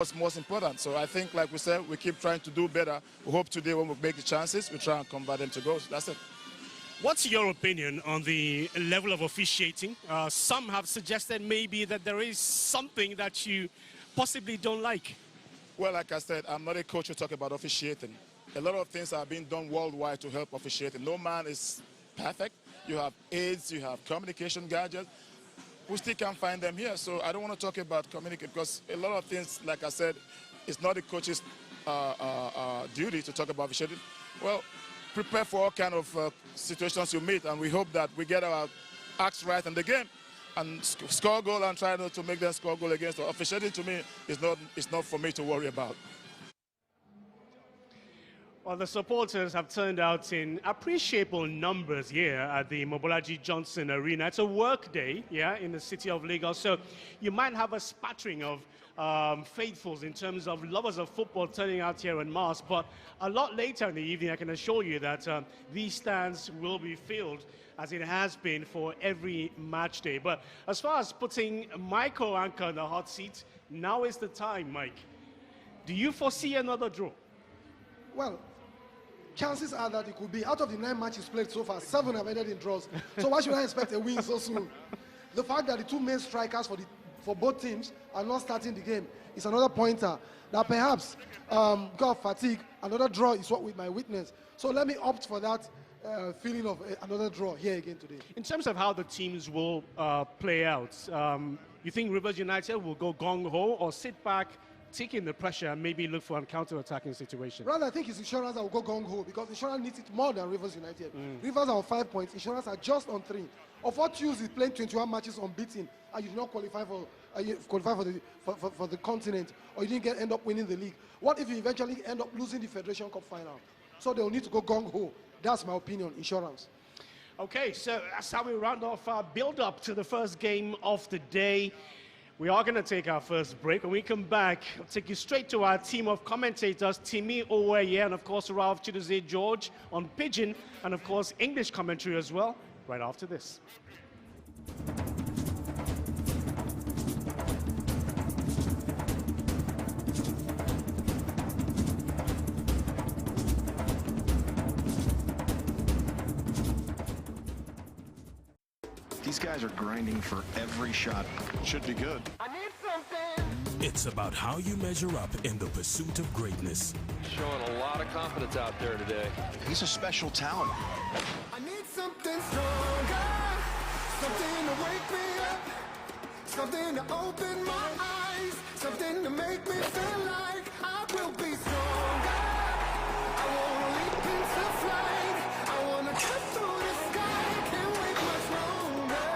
what's most important. So I think, like we said, we keep trying to do better. We hope today when we make the chances, we try and convert them to goals. That's it. What's your opinion on the level of officiating? Some have suggested maybe that there is something that you possibly don't like. Well, like I said, I'm not a coach who talk about officiating. A lot of things are being done worldwide to help officiating. No man is perfect. You have aids, you have communication gadgets. We still can't find them here. So I don't want to talk about communication because a lot of things, like I said, it's not the coach's duty to talk about officiating. Well, prepare for all kind of situations you meet, and we hope that we get our acts right in the game and score a goal and try not to make them score a goal against. So officiating to me is not for me to worry about. Well, the supporters have turned out in appreciable numbers here at the Mobolaji Johnson Arena. It's a work day, yeah, in the city of Lagos. So you might have a spattering of faithfuls in terms of lovers of football turning out here en masse. But a lot later in the evening, I can assure you that these stands will be filled as it has been for every match day. But as far as putting my co-anchor in the hot seat, now is the time, Mike. Do you foresee another draw? Well, chances are that it could be. Out of the 9 matches played so far, 7 have ended in draws. So why should I expect a win so soon? The fact that the 2 main strikers for both teams are not starting the game is another pointer that perhaps because of fatigue, another draw is what we might witness. So let me opt for that feeling of another draw here again today. In terms of how the teams will play out, you think Rivers United will go gung-ho or sit back, taking the pressure and maybe look for a counter-attacking situation? Rather, I think it's Insurance that will go gung-ho because Insurance needs it more than Rivers United. Rivers are on 5 points, Insurance are just on 3. Of what use is playing 21 matches unbeaten and you did not qualify for the continent, or you didn't end up winning the league? What if you eventually end up losing the Federation Cup final? So they'll need to go gung-ho. That's my opinion, Insurance. Okay, so that's how we round off our build-up to the first game of the day. We are going to take our first break. When we come back, I'll take you straight to our team of commentators, Timi Oweye, and of course Ralph Chidozie George on Pidgin, and of course English commentary as well, right after this. These guys are grinding for every shot. Should be good. I need something. It's about how you measure up in the pursuit of greatness. Showing a lot of confidence out there today. He's a special talent. I need something stronger, something to wake me up, something to open my eyes, something to make me feel like I will be stronger. I want to leap into flight. I want to cut through the sky. Can't wait much longer.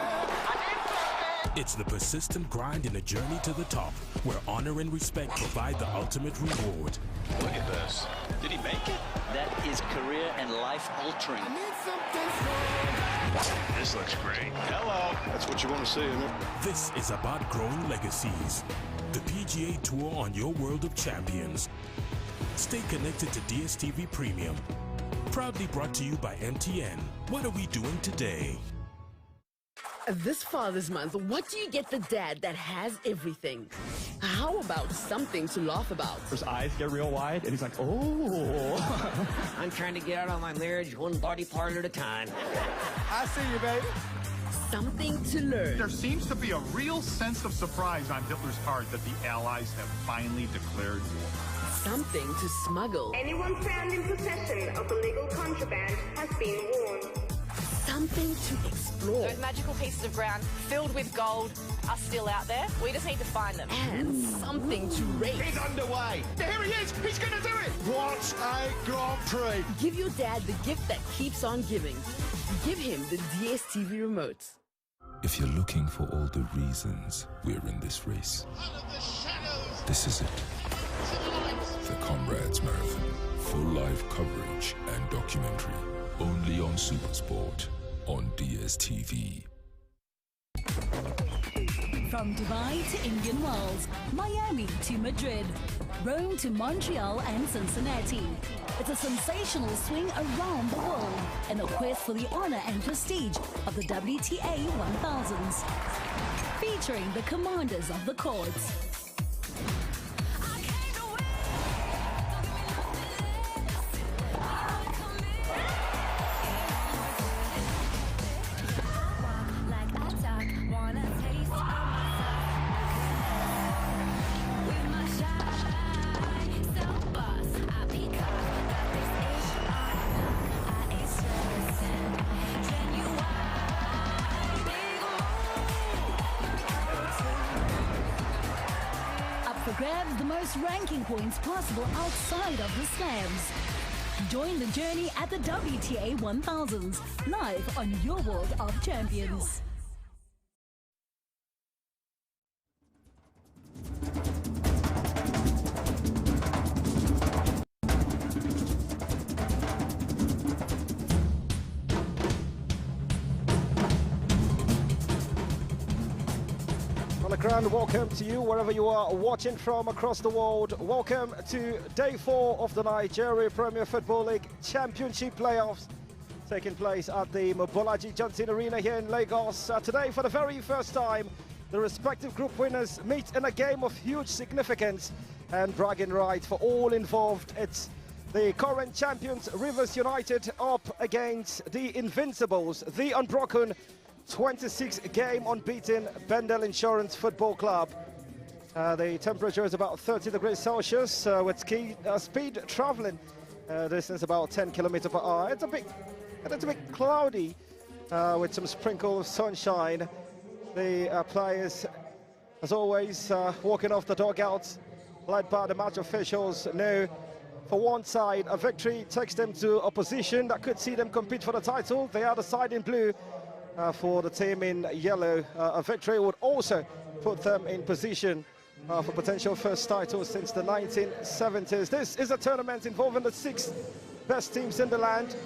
I need something. It's the persistent grind in a journey to the top, where honor and respect provide the ultimate reward. Look at this. Did he make it? That is career and life altering. I need something stronger. This looks great. Hello. That's what you want to see, isn't it? This is about growing legacies. The PGA Tour on your World of Champions. Stay connected to DSTV Premium. Proudly brought to you by MTN. What are we doing today? This Father's Month, what do you get the dad that has everything? How about something to laugh about? His eyes get real wide, and he's like, oh. I'm trying to get out of my marriage one body part at a time. I see you, baby. Something to learn. There seems to be a real sense of surprise on Hitler's part that the Allies have finally declared war. Something to smuggle. Anyone found in possession of illegal contraband has been warned. Something to explore. Those magical pieces of ground filled with gold are still out there. We just need to find them. And something to rate. He's underway. There he is. He's going to do it. What a Grand Prix. Give your dad the gift that keeps on giving. Give him the DSTV remote. If you're looking for all the reasons we're in this race, this is it. The Comrades Marathon. Full live coverage and documentary. Only on SuperSport on DSTV. From Dubai to Indian Wells, Miami to Madrid, Rome to Montreal and Cincinnati. It's a sensational swing around the world in the quest for the honor and prestige of the WTA 1000s. Featuring the commanders of the courts. have the most ranking points possible outside of the slams. Join the journey at the WTA 1000s, live on your World of Champions. On the ground, welcome to you wherever you are watching from across the world. Welcome to day 4 of the Nigeria Premier Football League Championship playoffs taking place at the Mobolaji Johnson Arena here in Lagos. Today, for the very first time, the respective group winners meet in a game of huge significance and bragging rights for all involved. It's the current champions Rivers United up against the Invincibles, the unbroken 26-game unbeaten Bendel Insurance Football Club. The temperature is about 30 degrees Celsius with speed traveling distance about 10 kilometers per hour. It's a bit cloudy with some sprinkle of sunshine. The players, as always, walking off the dugouts, led by the match officials, know for one side a victory takes them to a position that could see them compete for the title. They are the side in blue. For the team in yellow, a victory would also put them in position for potential first title since the 1970s. This is a tournament involving the 6 best teams in the land,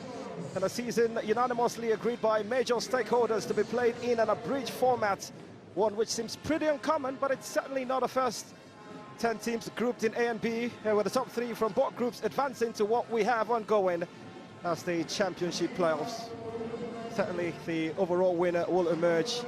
and a season unanimously agreed by major stakeholders to be played in an abridged format, one which seems pretty uncommon, but it's certainly not the first. 10 teams grouped in A and B, with the top 3 from both groups advancing to what we have ongoing as the championship playoffs. Certainly the overall winner will emerge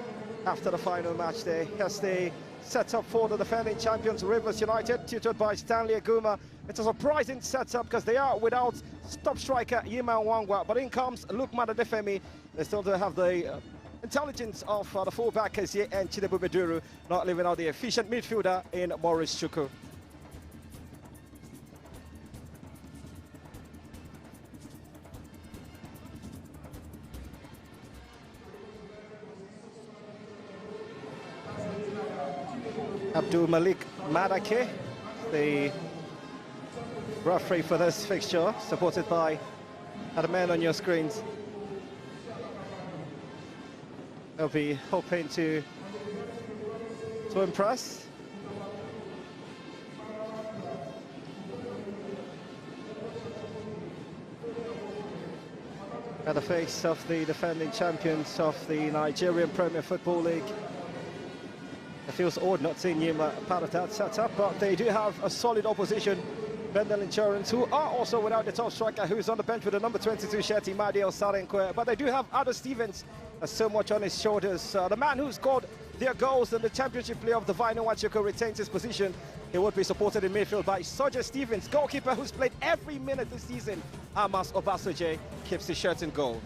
after the final match day. Here's the setup for the defending champions Rivers United, tutored by Stanley Aguma. It's a surprising setup because they are without top striker Yima Wangwa, but in comes Lukman Adefemi. They still do have the intelligence of the fullback Kezie and Chinedu Beduru, not leaving out the efficient midfielder in Maurice Chukwu. Abdul Malik Madake, the referee for this fixture, supported by the men on your screens. They'll be hoping to impress. At the face of the defending champions of the Nigerian Premier Football League. It feels odd not seeing Yima part of that setup, but they do have a solid opposition. Bendel Insurance, who are also without the top striker, who's on the bench with the number 22 shirt, Imadi El-Sarenkwe. But they do have Ado Stevens, so much on his shoulders. The man who scored their goals in the championship playoff, Divine Nwachukwu, retains his position. He would be supported in midfield by Soja Stevens, goalkeeper who's played every minute this season. Amos Obasoje keeps his shirt in goal.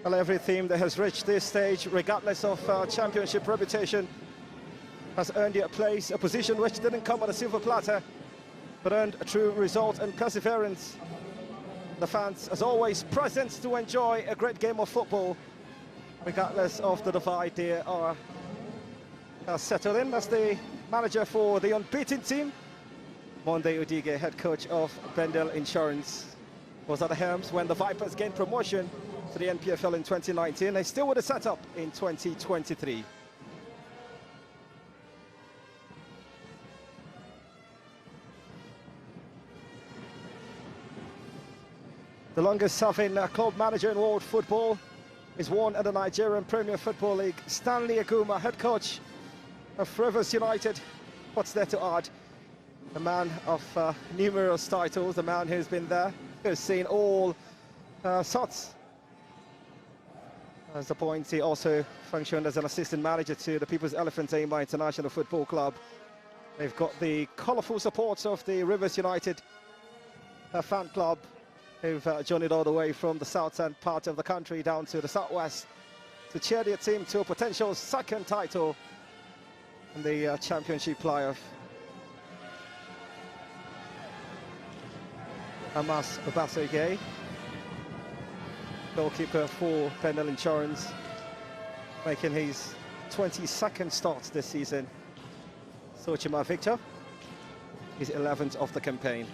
Well, every team that has reached this stage, regardless of championship reputation, has earned a place, a position which didn't come on a silver platter, but earned a true result and perseverance. The fans, as always, present to enjoy a great game of football, regardless of the divide. They are settled in as the manager for the unbeaten team. Monday Udige, head coach of Bendel Insurance, was at the helms when the Vipers gained promotion to the NPFL in 2019. They still with a setup in 2023. The longest-serving club manager in world football is one at the Nigerian Premier Football League. Stanley Aguma, head coach of Rivers United. What's there to add? A man of numerous titles, the man who's been there, who's seen all sorts. As a point, he also functioned as an assistant manager to the People's Elephant Aima International Football Club. They've got the colourful support of the Rivers United fan club, who've journeyed all the way from the southern part of the country down to the southwest to cheer their team to a potential second title in the championship playoff. Amos Obasoge goalkeeper for Bendel Insurance, making his 22nd start this season. Sochima Victor, his 11th of the campaign.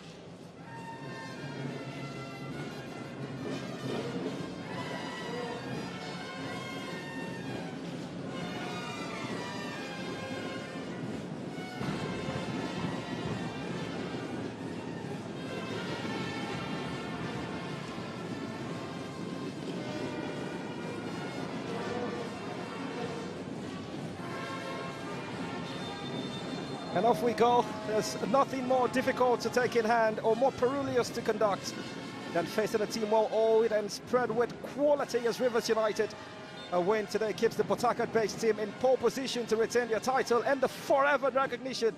And off we go. There's nothing more difficult to take in hand or more perilous to conduct than facing a team well-oiled and spread with quality as Rivers United. A win today keeps the Port Harcourt-based team in pole position to retain their title and the forever recognition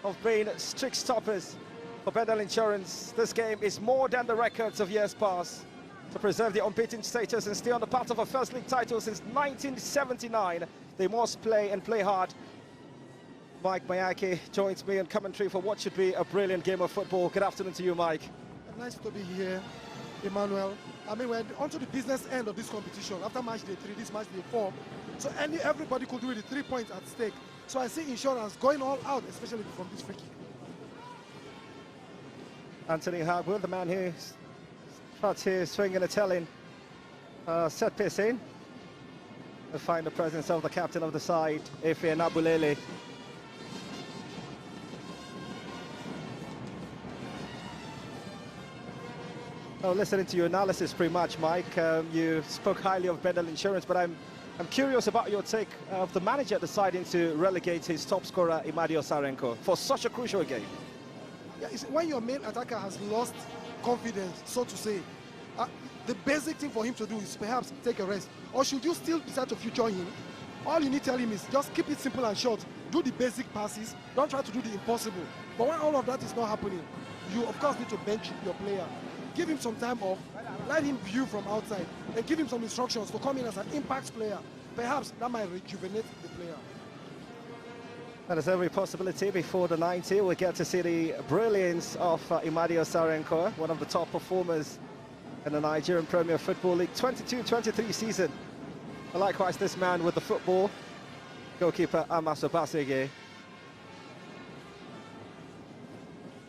of being strict stoppers for Bendel Insurance. This game is more than the records of years past. To preserve the unbeaten status and stay on the path of a First League title since 1979, they must play and play hard. Mike Mayaki joins me in commentary for what should be a brilliant game of football. Good afternoon to you, Mike. Nice to be here, Emmanuel. I mean, we're onto the business end of this competition. After match day 3, this match day 4. So everybody could do it with 3 points at stake. So I see Insurance going all out, especially from this free kick. Anthony Hardwood, the man who starts here swinging and telling, set piece in. To find the presence of the captain of the side, Efe Nabulele. Oh, listening to your analysis pretty much, Mike, you spoke highly of Bendel Insurance, but I'm curious about your take of the manager deciding to relegate his top scorer, Imadio Sarenko, for such a crucial game. Yeah, when your main attacker has lost confidence, so to say, the basic thing for him to do is perhaps take a rest. Or should you still decide to feature him? All you need to tell him is just keep it simple and short. Do the basic passes. Don't try to do the impossible. But when all of that is not happening, you, of course, need to bench your player. Give him some time off, let him view from outside, and give him some instructions to come in as an impact player. Perhaps that might rejuvenate the player. There's every possibility before the 90 we'll get to see the brilliance of Imadio Sarenko, one of the top performers in the Nigerian Premier Football League 22-23 season. And likewise, this man with the football, goalkeeper Amaso Basege.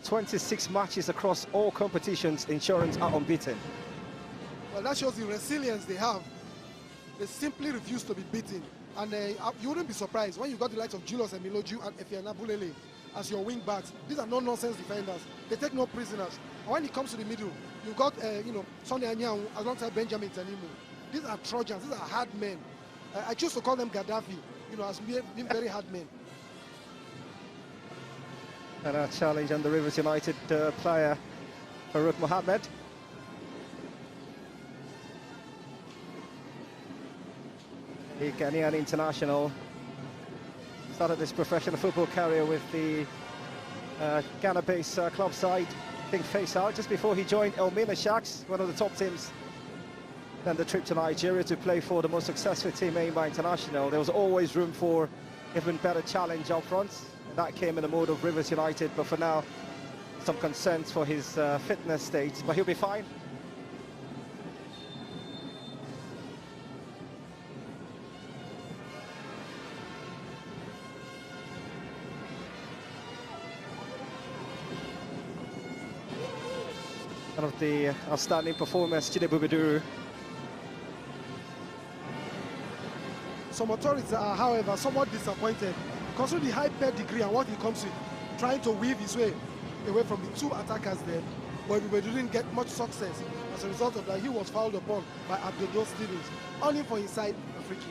26 matches across all competitions, Insurance are unbeaten. Well, that shows the resilience they have. They simply refuse to be beaten. And you wouldn't be surprised when you got the likes of Julius Emiloju and Efe Nabulele as your wing backs. These are no-nonsense defenders. They take no prisoners. And when it comes to the middle, you've got, Sonny Anyanwu alongside Benjamin Tanimu. These are Trojans. These are hard men. I choose to call them Gaddafi, as being very hard men. And a challenge on the Rivers United player, Farouk Mohammed. The Ghanaian international started his professional football career with the Ghana-based club side, King Faisal, just before he joined Elmina Sharks, one of the top teams. Then the trip to Nigeria to play for the most successful team, Aimba International. There was always room for even better challenge up front. That came in the mode of Rivers United, but for now, some concerns for his fitness state, but he'll be fine. One of the outstanding performers, Chide Bubiduru. Some authorities are, however, somewhat disappointed. Considering the high pedigree and what he comes with, trying to weave his way away from the 2 attackers there, but we didn't get much success. As a result of that, he was fouled upon by Abdul Stevens, only for his side a free kick.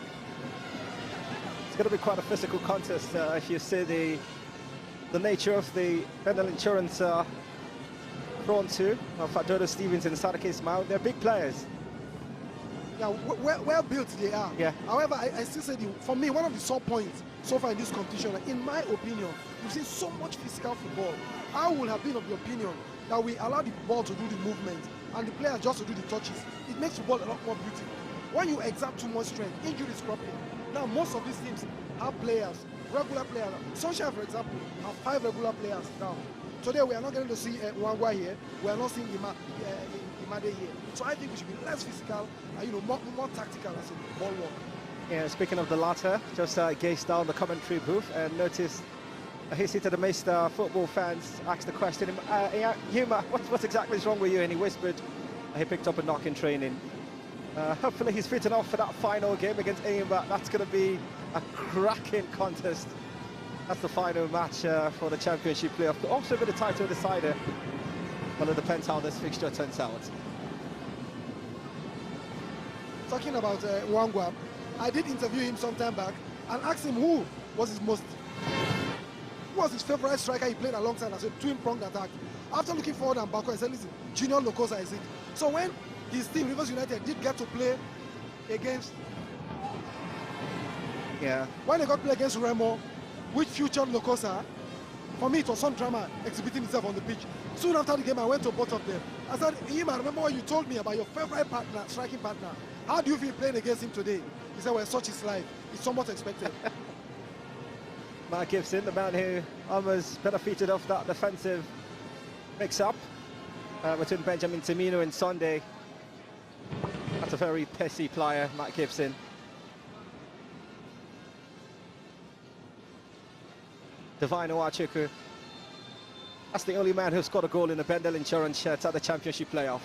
It's going to be quite a physical contest if you see the nature of the Bendel Insurance front two of Abdul Stevens and Sadake Mount. They're big players. Yeah, well built they are. Yeah. However, I still say, for me, one of the sore points so far in this competition, in my opinion, we've seen so much physical football. I would have been of the opinion that we allow the ball to do the movement and the players just to do the touches. It makes football a lot more beautiful. When you exert too much strength, injuries crop in. Now, most of these teams have players, regular players. Sunshine, for example, have 5 regular players now. Today, we are not going to see Wangwa here. We are not seeing demanded here. So I think we should be less physical and, more tactical as a ball work. Yeah, speaking of the latter, just gazed down the commentary booth and noticed he seated amidst football fans, asked the question, Yuma, what exactly is wrong with you? And he whispered he picked up a knock in training. Hopefully he's fit enough for that final game against Eyimba. That's going to be a cracking contest. That's the final match for the championship playoff. Also a bit of title decider. Well, it depends how this fixture turns out. Talking about Wangwa, I did interview him some time back and asked him who was his favorite striker he played alongside as a twin-pronged attack. After looking forward and backward, I said, listen, Junior Lokosa is it. So when his team, Rivers United, did get to play against... When they got to play against Remo, which featured Lokosa, for me it was some drama exhibiting itself on the pitch. Soon after the game, I went to both of them. I said, Ima, remember what you told me about your favorite partner, striking partner. How do you feel playing against him today? He said, well, such is life. It's somewhat expected. Mark Gibson, the man who almost benefited off that defensive mix-up between Benjamin Timino and Sunday. That's a very pissy player, Matt Gibson. Divine Owachuku. That's the only man who scored a goal in the Bendel Insurance shirt at the championship playoff.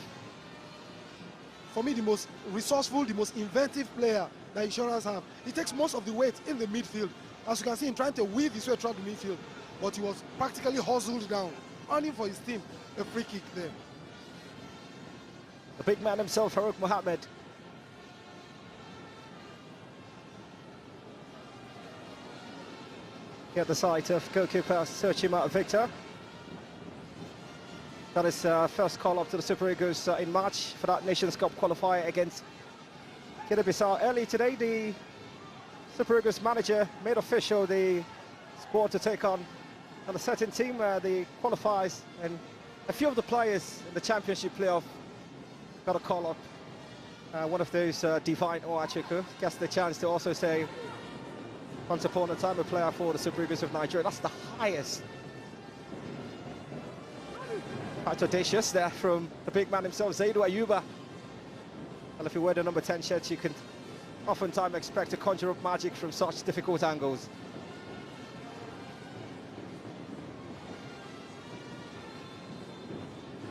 For me, the most resourceful, the most inventive player that Insurance have. He takes most of the weight in the midfield. As you can see him trying to weave his way throughout the midfield, but he was practically hustled down, earning for his team a free kick there. The big man himself, Farouk Mohammed. At the side of goalkeeper Sochima Victor. That is first call up to the Super Eagles in March for that Nations Cup qualifier against Guinea-Bissau. Early today, the Super Eagles manager made official the squad to take on a certain team, the qualifiers, and a few of the players in the championship playoff got a call up. One of those, Divine Owachuku, gets the chance to also say, once upon a time, a player for the Super Eagles of Nigeria. That's the highest. Quite audacious there from the big man himself, Zaidu Ayuba. Well, if you wear the number 10 shirt, you can oftentimes expect to conjure up magic from such difficult angles.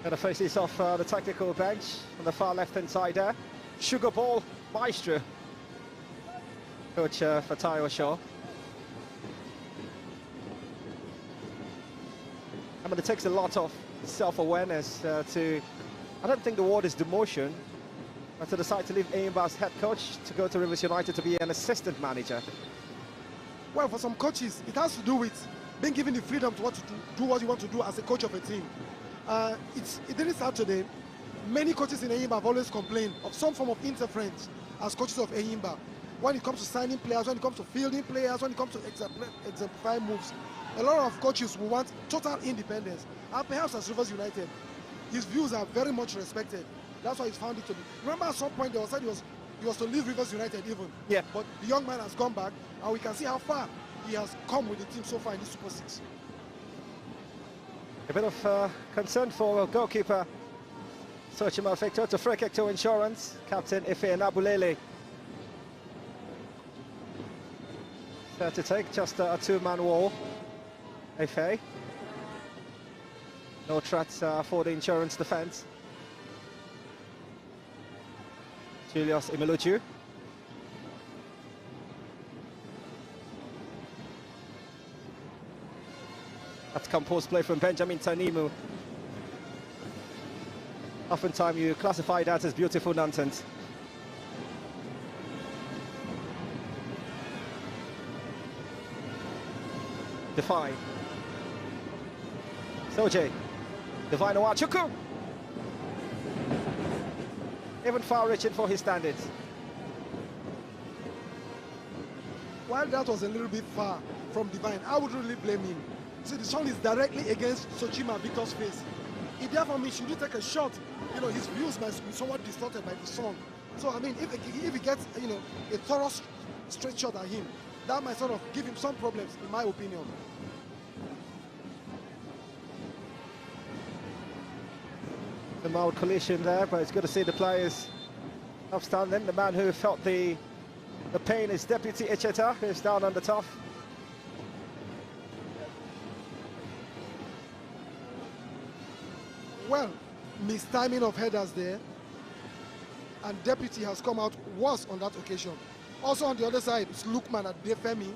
And the faces off the tactical bench on the far left-hand side there. Sugar Ball Maestro, Coach Fatayo Shaw. I mean, it takes a lot of self-awareness to, I don't think the word is demotion, but to decide to leave Eyimba's head coach to go to Rivers United to be an assistant manager. Well, for some coaches, it has to do with being given the freedom to do what you want to do as a coach of a team. It didn't start today. Many coaches in Eyimba have always complained of some form of interference as coaches of Eyimba. When it comes to signing players, when it comes to fielding players, when it comes to exemplifying moves, a lot of coaches will want total independence. And perhaps as Rivers United, his views are very much respected. That's why he's found it to be. Remember at some point they said he was to leave Rivers United even. Yeah. But the young man has gone back, and we can see how far he has come with the team so far in this Super 6. A bit of concern for goalkeeper Sochima Victor. To free kick to Insurance, captain Ife Nabulele. There to take, just a two-man wall. Ife. No threats for the Insurance defence. Julius Imiluju. That's composed play from Benjamin Tanimu. Oftentimes you classify that as beautiful nonsense. Define. Soje. Divine Owachuku. Even far-reaching for his standards. While that was a little bit far from Divine, I would really blame him. See, the sun is directly against Sochima Victor's face. It therefore means should he take a shot, his views might be somewhat distorted by the sun. So, I mean, if he gets, a thorough straight shot at him, that might sort of give him some problems, in my opinion. The mild collision there, but it's good to see the players upstanding. The man who felt the pain is Deputy Echeta, who's down on the tough. Well, mistiming of headers there, and Deputy has come out worse on that occasion. Also on the other side, it's Lukman at Defemi.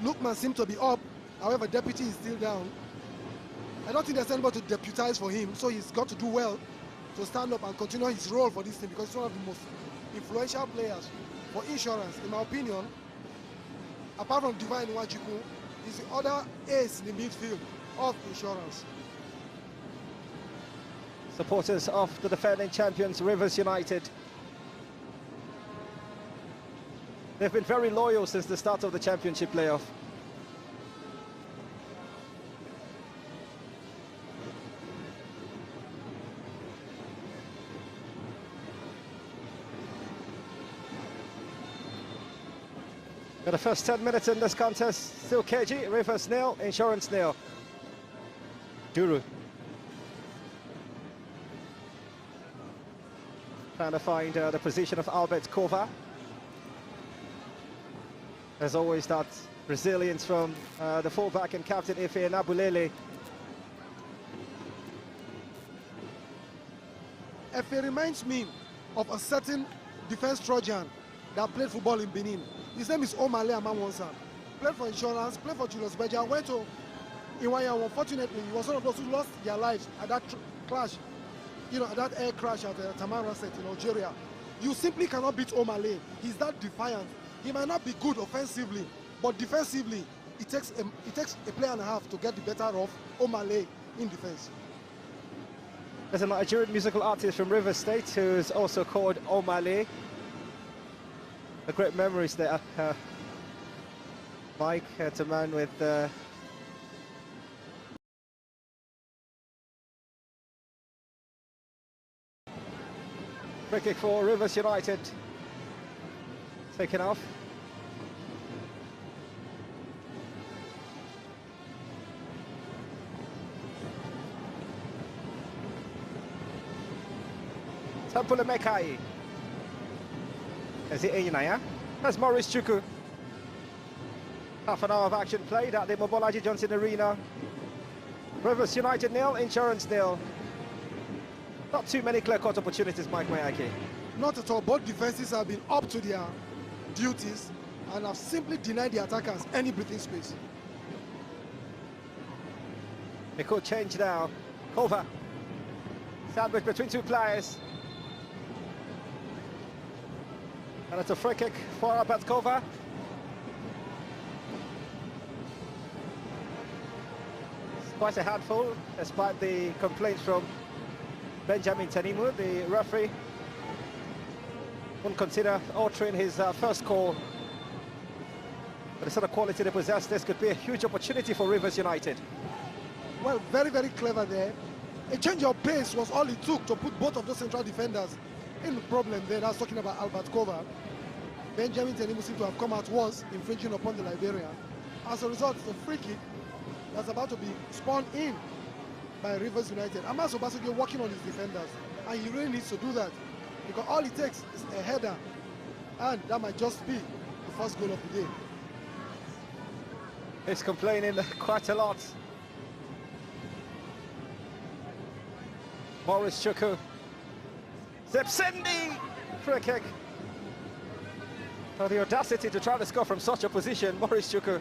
Lukman seemed to be up, however, Deputy is still down. I don't think there's anybody to deputize for him, so he's got to do well to stand up and continue his role for this team, because he's one of the most influential players for Insurance, in my opinion. Apart from Divine Nwachukwu, he's the other ace in the midfield of Insurance. Supporters of the defending champions, Rivers United. They've been very loyal since the start of the championship playoff. For the first 10 minutes in this contest, still KG, Rivers nil, Insurance nil. Duru. Trying to find the position of Albert Kova. There's always that resilience from the fullback and captain Ife Nabulele. Ife reminds me of a certain defense Trojan that played football in Benin. His name is Omale Amamonsa. Played for Insurance, played for Julius Berger, went to Iwaya. Unfortunately, he was one of those who lost their lives at that clash, you know, at that air crash at Tamara Set in Algeria. You simply cannot beat Omale. He's that defiant. He might not be good offensively, but defensively, it takes a player and a half to get the better of Omale in defense. There's a Nigerian musical artist from River State who's also called Omale. A great memories there. Mike, it's a man with free kick for Rivers United. Taken off. Tampule Mekai. Is it Inaya? That's Maurice Chuku. Half an hour of action played at the Mobolaji Johnson Arena. Rivers United nil, Insurance nil. Not too many clear-cut opportunities, Mike Mayaki. Not at all. Both defenses have been up to their duties and have simply denied the attackers any breathing space. It could change now. Kova. Sandwich between two players. And it's a free kick for Albert Kova. It's quite a handful, despite the complaints from Benjamin Tanimu, the referee. Wouldn't consider altering his first call. But the sort of quality they possess, this could be a huge opportunity for Rivers United. Well, very, very clever there. A change of pace was all it took to put both of those central defenders in the problem there. That's talking about Albert Kova. Benjamin Tanimu seemed to have come out worse, infringing upon the Liberian. As a result, it's a free kick that's about to be spun in by Rivers United. Amos Obasogie working on his defenders, and he really needs to do that, because all it takes is a header, and that might just be the first goal of the day. He's complaining quite a lot. Maurice Chuku. Zepsendi! Free kick. Oh, the audacity to try to score from such a position, Maurice Chuku.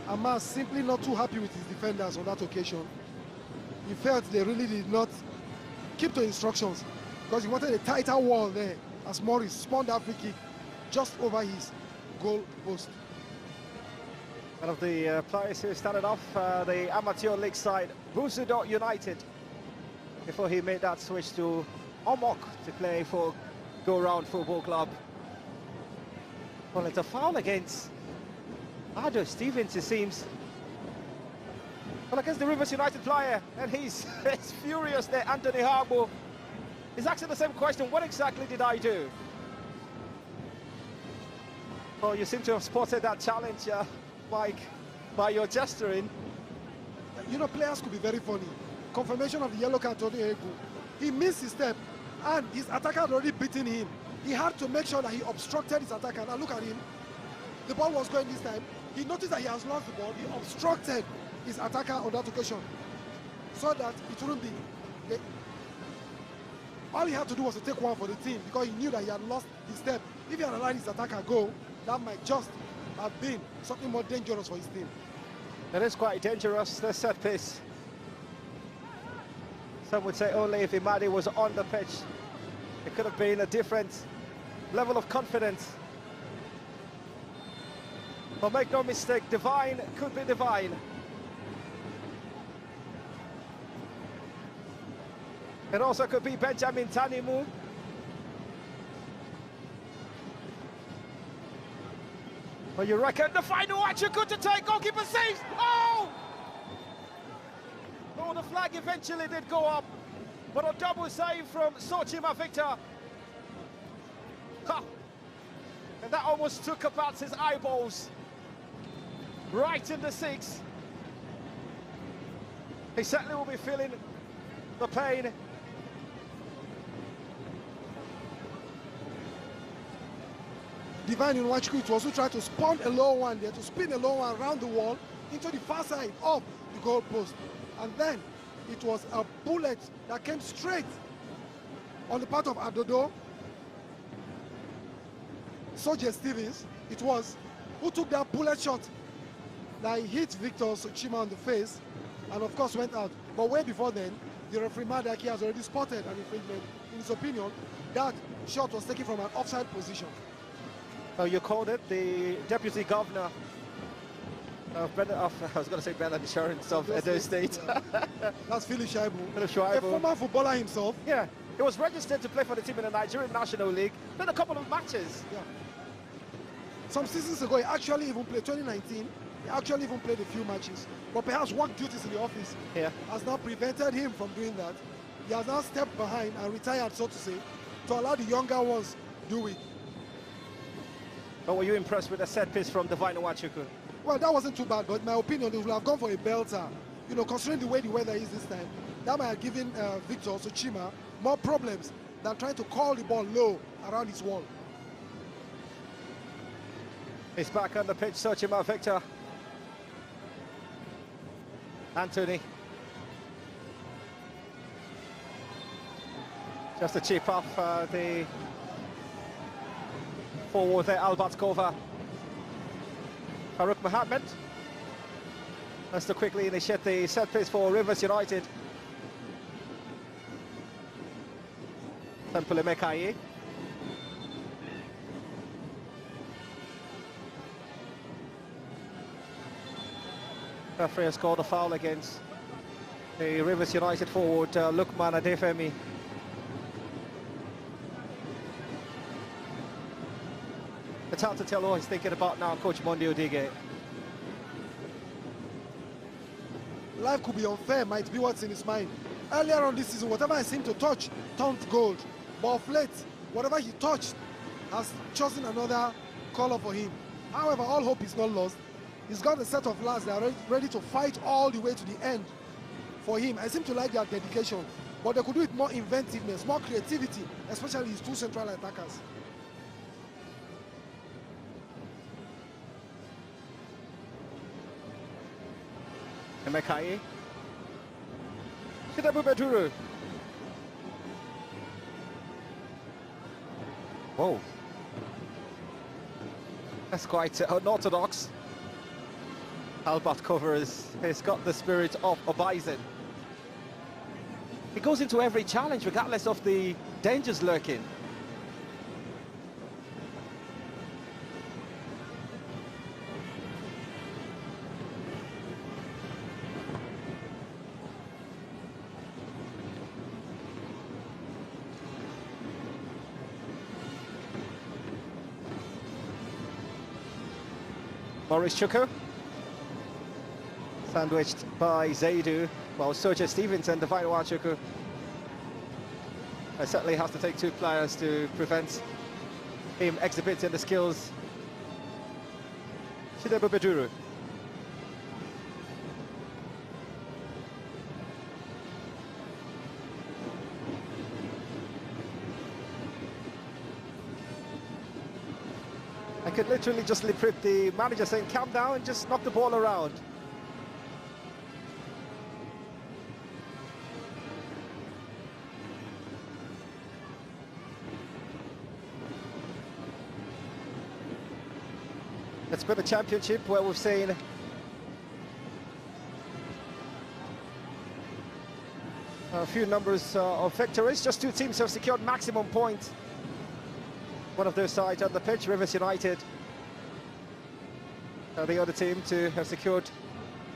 Amas simply not too happy with his defenders on that occasion. He felt they really did not keep to instructions, because he wanted a tighter wall there as Morris spun that free kick just over his goal post. One of the players who started off the amateur league side, Busudo United, before he made that switch to Omok to play for Go Round Football Club. Well, it's a foul against Ado Stevens, it seems. Well, against the Rivers United player, and he's furious there, Anthony Harbo. He's asking the same question, what exactly did I do? Well, you seem to have spotted that challenge, Mike, by your gesturing. You know, players could be very funny. Confirmation of the yellow card to Egu. He missed his step, and his attacker had already beaten him. He had to make sure that he obstructed his attacker. Now look at him. The ball was going this time. He noticed that he has lost the ball. He obstructed his attacker on that occasion, so that it wouldn't be. All he had to do was to take one for the team, because he knew that he had lost his step. If he had allowed his attacker go, that might just have been something more dangerous for his team. It is quite dangerous, the set piece. Some would say only if Imadi was on the pitch, it could have been a different level of confidence. But make no mistake, divine could be divine. It also could be Benjamin Tanimu. Well, you reckon the final action could to take, goalkeeper saves. Oh! Oh, the flag eventually did go up, but a double save from Sochima Victor. Ha! And that almost took apart his eyeballs. Right in the six. He certainly will be feeling the pain. Divine in Nwachukwu also tried to spawn a low one there, to spin a low one around the wall into the far side of the goal post. And then it was a bullet that came straight on the part of Adodo. Soje Stevens, it was, who took that bullet shot that hit Victor Sochima on the face, and of course went out. But way before then, the referee Madaki has already spotted an infringement. In his opinion, that shot was taken from an offside position. Oh, you called it. The deputy governor of I was going to say Bendel Insurance of Edo State. Yeah. That's Philip Shaibu. Philip Shaibu. A former footballer himself. Yeah, he was registered to play for the team in the Nigerian National League. Played a couple of matches. Yeah. Some seasons ago, he actually even played 2019. He actually even played a few matches. But perhaps work duties in the office has now prevented him from doing that. He has now stepped behind and retired, so to say, to allow the younger ones do it. But were you impressed with the set piece from Divine Nwachukwu? Well, that wasn't too bad, but in my opinion, they would have gone for a belter. You know, considering the way the weather is this time, that might have given Victor Sochima more problems than trying to call the ball low around his wall. He's back on the pitch, Sochima Victor. Anthony. Just a chip off the forward there, Albert Kova. Farouk Mohammed has to quickly initiate the set piece for Rivers United. Tempele Mekai. Referee has scored a foul against the Rivers United forward, Lukman Adefemi. It's hard to tell what he's thinking about now, Coach Mondi Odige. Life could be unfair, might be what's in his mind. Earlier on this season, whatever I seemed to touch turned gold. But of late, whatever he touched has chosen another color for him. However, all hope is not lost. He's got a set of lads that are ready to fight all the way to the end for him. I seem to like their dedication, but they could do it more inventiveness, more creativity, especially his two central attackers. Mekai. Shidabu Beduru. Whoa. That's quite unorthodox. Albert Cover has got the spirit of a bison. He goes into every challenge regardless of the dangers lurking. Maurice Chuku, sandwiched by Zaidu, while Soja Stevens and Divine Nwachukwu. Certainly has to take two players to prevent him exhibiting the skills Chidebo Beduru. I could literally just interpret the manager saying, calm down and just knock the ball around. It's been a championship where we've seen a few numbers of victories. Just two teams have secured maximum points. One of their sides on the pitch, Rivers United. The other team to have secured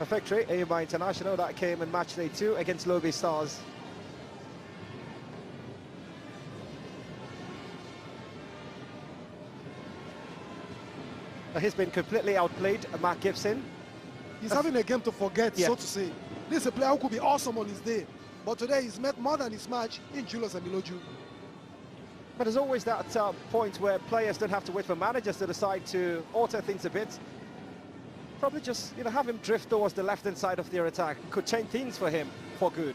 a victory, AMI International, that came in match day 2 against Lobe Stars. He's been completely outplayed, Mark Gibson. He's having a game to forget, so to say. This is a player who could be awesome on his day, but today he's met more than his match in Julius Emiloju. But there's always that point where players don't have to wait for managers to decide to alter things a bit. Probably just, you know, have him drift towards the left-hand side of their attack. Could change things for him for good.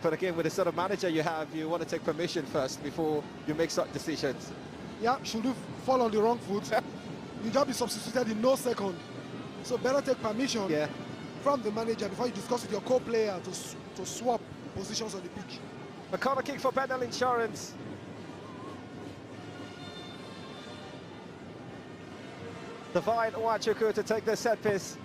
But again, with the sort of manager you have, you want to take permission first before you make such decisions. Yeah, should you fall on the wrong foot, you just be substituted in no second. So better take permission from the manager before you discuss with your co-player to swap positions on the pitch. A corner kick for Bendel Insurance. Divine Wachuku to take the set piece.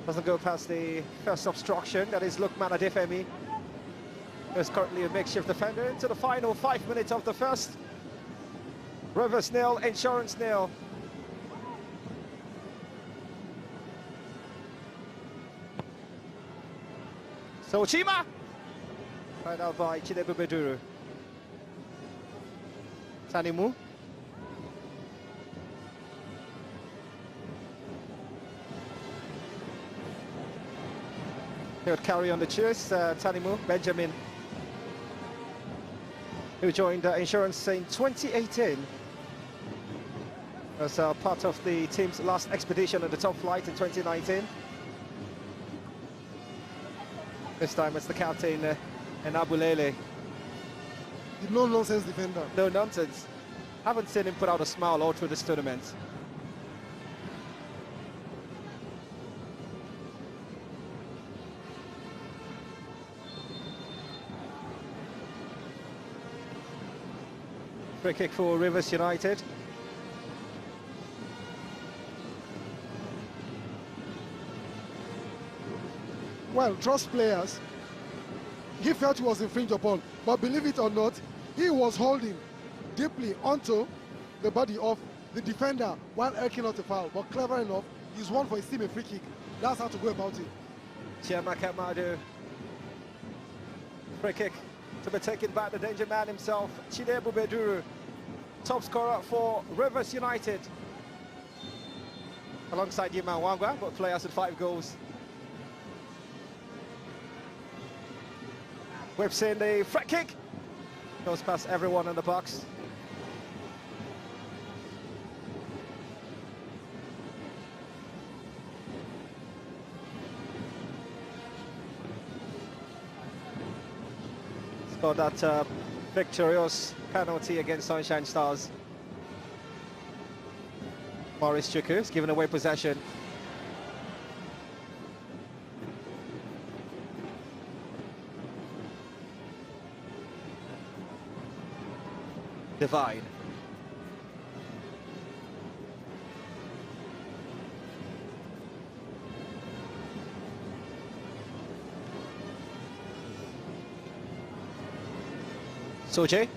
Doesn't go past the first obstruction, that is Lukman Adefemi. There's currently a makeshift defender into the final 5 minutes of the first. Rivers 0, Insurance 0. So Chima! Right out by Chidebo Beduru. Tanimu. He would carry on the chase, Tanimu, Benjamin, who joined Insurance in 2018 as part of the team's last expedition at the top flight in 2019. This time it's the captain, Enabulele. The no-nonsense defender. No nonsense. Haven't seen him put out a smile all through this tournament. Free kick for Rivers United. Well, trust players. He felt he was infringed upon, but believe it or not, he was holding deeply onto the body of the defender while arcing out a foul. But clever enough, he's won for his team a free kick. That's how to go about it. Chiamaka Madu. Free kick to be taken by the danger man himself, Chidebo Beduru, top scorer for Rivers United. Alongside Yima Wangwa, but players with 5 goals. We've seen the free kick. Goes past everyone in the box. Scored that victorious penalty against Sunshine Stars. Maurice Chuku has given away possession. Divide. Soje.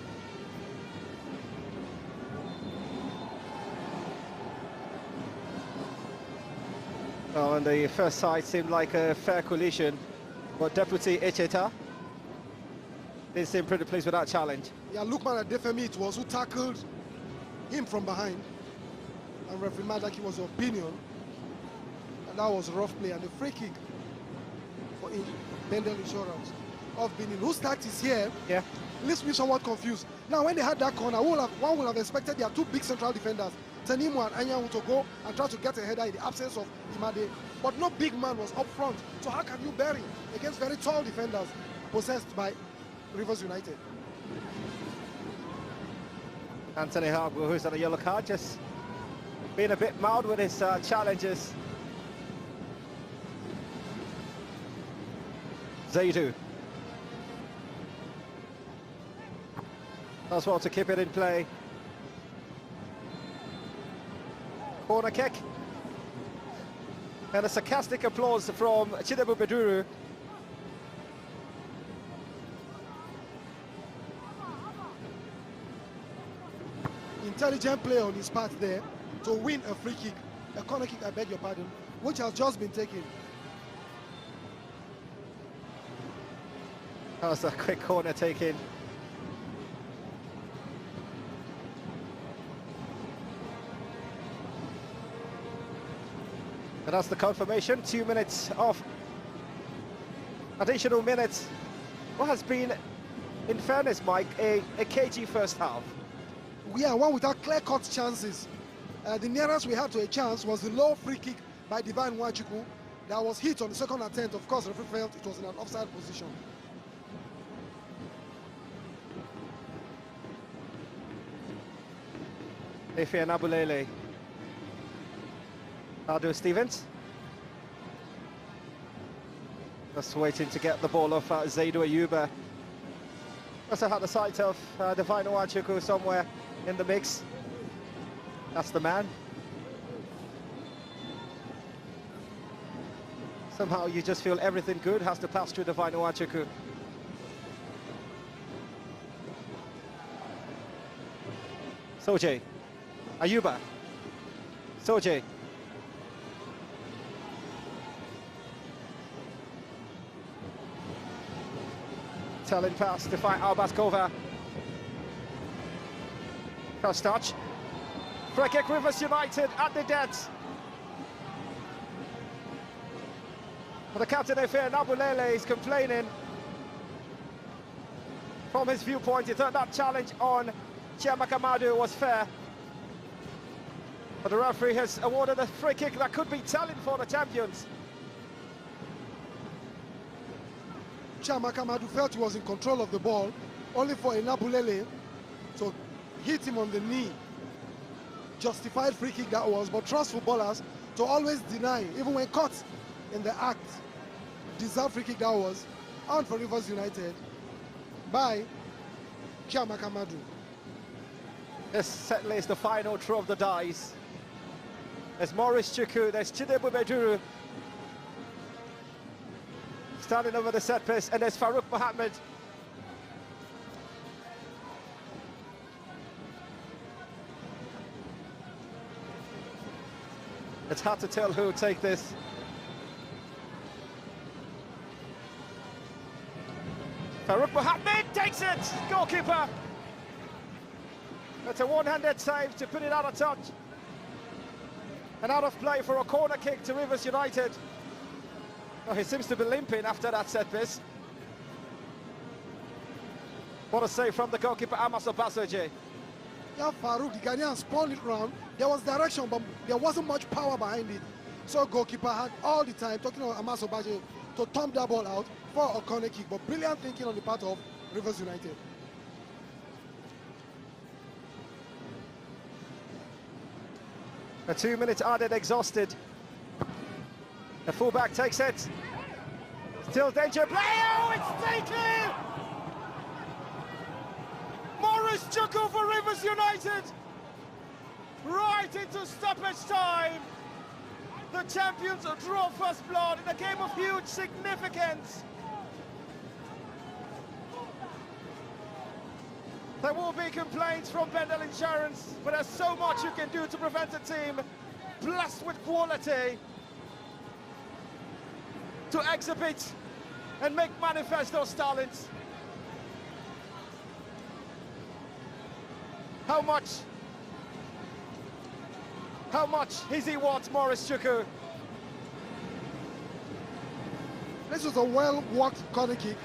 Well, on the first side seemed like a fair collision, but Deputy Echeta didn't seem pretty pleased with that challenge. Yeah, Lukman Adefemi, it was who tackled him from behind. And referee Madaki was of opinion. And that was a rough play. And the free kick for Bendel Insurance of Benin, whose start is here. Yeah. leaves me somewhat confused. Now, when they had that corner, one would have expected their two big central defenders, Tanimu and Anyanwu, to go and try to get a header in the absence of Imade. But no big man was up front. So how can you bury against very tall defenders possessed by Rivers United? Anthony Harbour, who's on a yellow card, just being a bit mild with his challenges. Zaidu. Does well to keep it in play. Corner kick. And a sarcastic applause from Chinedu Beduru. Intelligent play on his part there to win a free kick, a corner kick, I beg your pardon, which has just been taken. That was a quick corner taken. And that's the confirmation. 2 minutes of additional minutes. What has been, in fairness, Mike, a cagey first half. Yeah, one without clear-cut chances. The nearest we had to a chance was the low free kick by Divine Nwachukwu that was hit on the second attempt. Of course, the referee felt it was in an offside position. Efe and Abulele. Aldo Stevens. Just waiting to get the ball off Zaidu Ayuba. Also had the sight of Divine Nwachukwu somewhere in the mix. That's the man. Somehow you just feel everything good has to pass through Divine Nwachukwu. Soje. Ayuba. Soje. Telling pass to fight Albaskova. First touch. Free kick, Rivers United at the death. But the captain Efe Nabulele is complaining. From his viewpoint, he thought that challenge on Chiamaka Madu was fair. But the referee has awarded a free kick that could be telling for the champions. Chiamaka Madu felt he was in control of the ball, only for Nabulele to hit him on the knee. Justified free kick that was, but trust footballers to always deny, even when caught in the act. Deserved free kick that was, out for Rivers United by Chiamaka Madu. This certainly is the final throw of the dice. There's Maurice Chukwu, there's Chinedu Beduru standing over the set piece, and there's Farouk Mohammed. It's hard to tell who will take this. Farouk Mohammed takes it, goalkeeper. That's a one-handed save to put it out of touch. And out of play for a corner kick to Rivers United. Oh, he seems to be limping after that set piece. What a save from the goalkeeper, Amos Obasoje. Yeah, Farouk, the Ghanaian spun it round. There was direction, but there wasn't much power behind it. So goalkeeper had all the time, talking about Amos Obasoje, to thump that ball out for a corner kick. But brilliant thinking on the part of Rivers United. A 2 minutes added, exhausted. The fullback takes it. Still danger play. Oh, it's taken! Maurice Chukwu for Rivers United. Right into stoppage time. The champions draw first blood in a game of huge significance. There will be complaints from Bendel Insurance, but there's so much you can do to prevent a team blessed with quality to exhibit and make manifest those talents. How much is he worth, Maurice Chukwu? This was a well-worked corner kick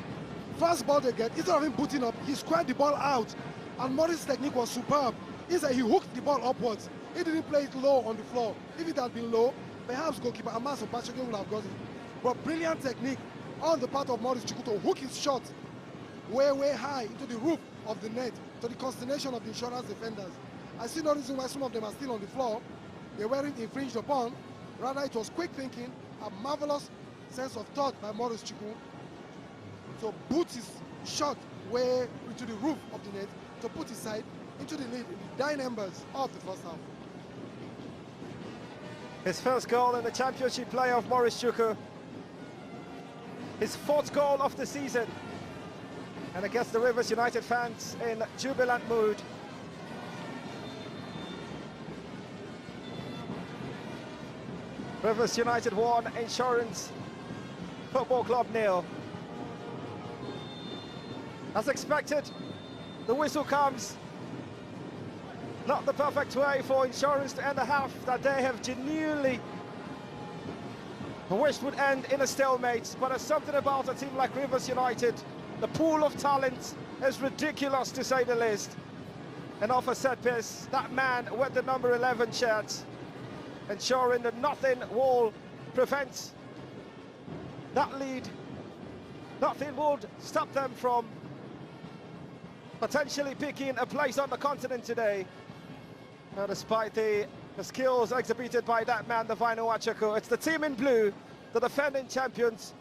First ball they get, instead of him booting up, he squared the ball out. And Morris' technique was superb. Instead, he hooked the ball upwards. He didn't play it low on the floor. If it had been low, perhaps goalkeeper Amas or Patrick would have got it. But brilliant technique on the part of Morris Chukwu to hook his shot way, way high into the roof of the net, to the consternation of the insurance defenders. I see no reason why some of them are still on the floor. They weren't infringed upon. Rather, it was quick thinking, a marvelous sense of thought by Morris Chukwu to boot his shot way into the roof of the net, to put his side into the lead in the dying embers of the first half. His first goal in the championship playoff, Morris Chukwu. His fourth goal of the season. And I guess the Rivers United fans in jubilant mood. Rivers United 1, Insurance Football Club 0. As expected, the whistle comes. Not the perfect way for Insurance to end a half that they have genuinely wished would end in a stalemate. But there's something about a team like Rivers United. The pool of talent is ridiculous, to say the least. And off a set piece, that man with the number 11 shirt, ensuring that nothing will prevent that lead. Nothing would stop them from potentially picking a place on the continent today. Despite the skills exhibited by that man, the Vainu Achako, it's the team in blue, the defending champions,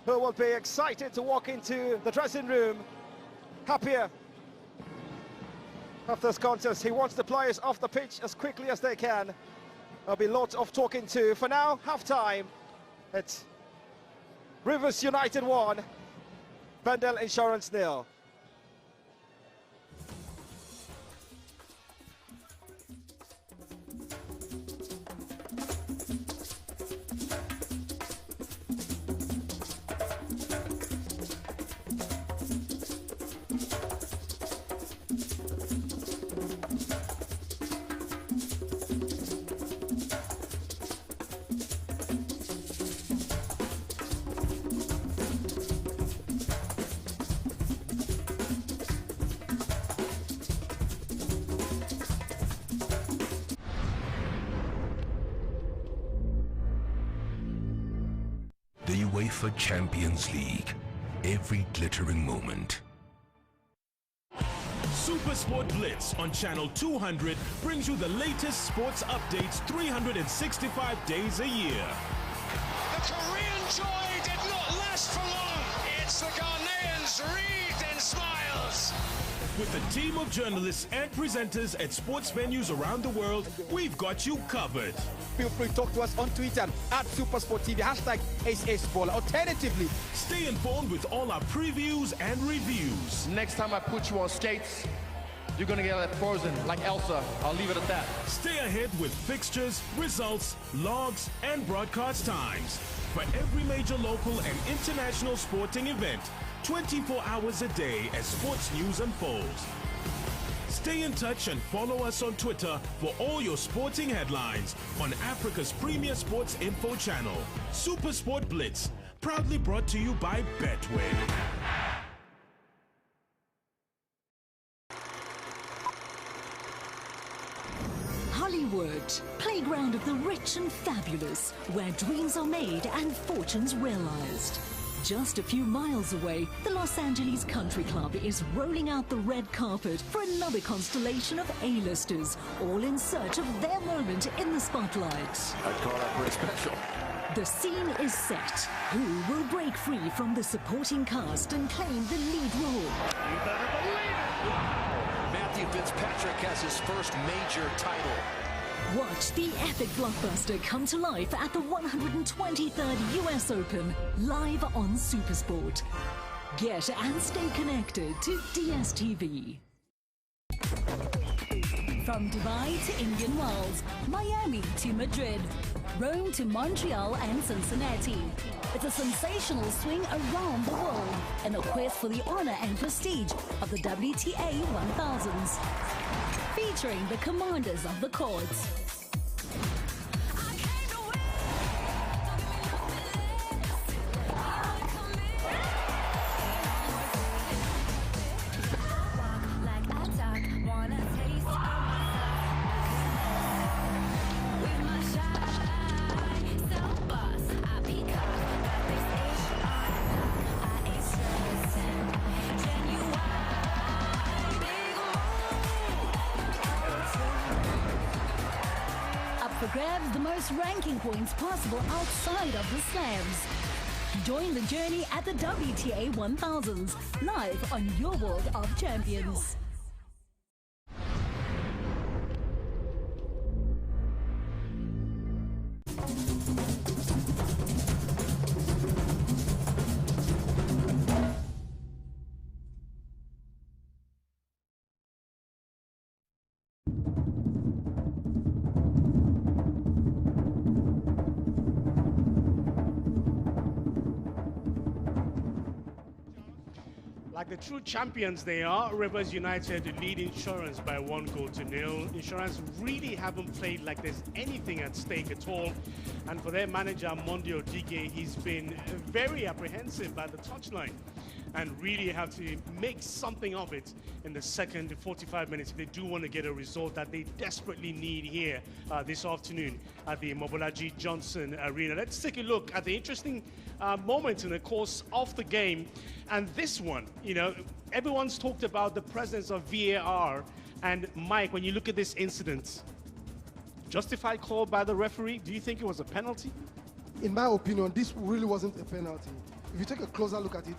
who will be excited to walk into the dressing room happier after this contest. He wants the players off the pitch as quickly as they can. There'll be lots of talking to. For now, half-time. It's Rivers United 1, Bendel Insurance 0. The UEFA Champions League. Every glittering moment. Super Sport Blitz on Channel 200 brings you the latest sports updates 365 days a year. The Korean joy did not last for long. It's the Ghanaians wreathed in smiles. With a team of journalists and presenters at sports venues around the world, we've got you covered. Feel free to talk to us on Twitter at SuperSportTV, hashtag #AceAceBall. Alternatively, stay informed with all our previews and reviews. Next time I put you on skates, you're gonna get frozen like Elsa. I'll leave it at that. Stay ahead with fixtures, results, logs, and broadcast times for every major local and international sporting event, 24 hours a day as sports news unfolds. Stay in touch and follow us on Twitter for all your sporting headlines on Africa's premier sports info channel, Super Sport Blitz, proudly brought to you by Betway. Hollywood, playground of the rich and fabulous, where dreams are made and fortunes realized. Just a few miles away, the Los Angeles Country Club is rolling out the red carpet for another constellation of A-listers, all in search of their moment in the spotlight. I'd call that pretty special. The scene is set. Who will break free from the supporting cast and claim the lead role? You better believe it! Matthew Fitzpatrick has his first major title. Watch the epic blockbuster come to life at the 123rd US Open, live on SuperSport. Get and stay connected to DSTV. From Dubai to Indian Wells, Miami to Madrid, Rome to Montreal and Cincinnati. It's a sensational swing around the world in a quest for the honor and prestige of the WTA 1000s. Featuring the commanders of the courts. for grabs the most ranking points possible outside of the slams. Join the journey at the WTA 1000s, live on your World of Champions. Like the true champions they are, Rivers United lead Insurance by 1-0. Insurance really haven't played like there's anything at stake at all. And for their manager, Mondio Dige, he's been very apprehensive by the touchline and really have to make something of it in the second 45 minutes if they do want to get a result that they desperately need here this afternoon at the Mobolaji Johnson Arena. Let's take a look at the interesting moments in the course of the game. And this one, you know, everyone's talked about the presence of VAR. And Mike, when you look at this incident, justified call by the referee, do you think it was a penalty? In my opinion, this really wasn't a penalty. If you take a closer look at it,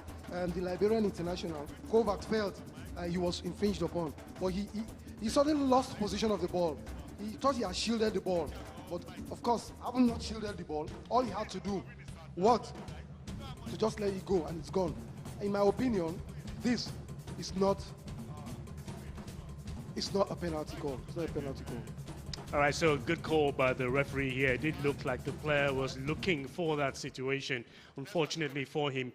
the Liberian international, Kovac felt he was infringed upon. But he suddenly lost position of the ball. He thought he had shielded the ball. But of course, having not shielded the ball, all he had to do was to just let it go, and it's gone. In my opinion, this is not a penalty call. It's not a penalty call. All right, so good call by the referee here. It did look like the player was looking for that situation. Unfortunately for him,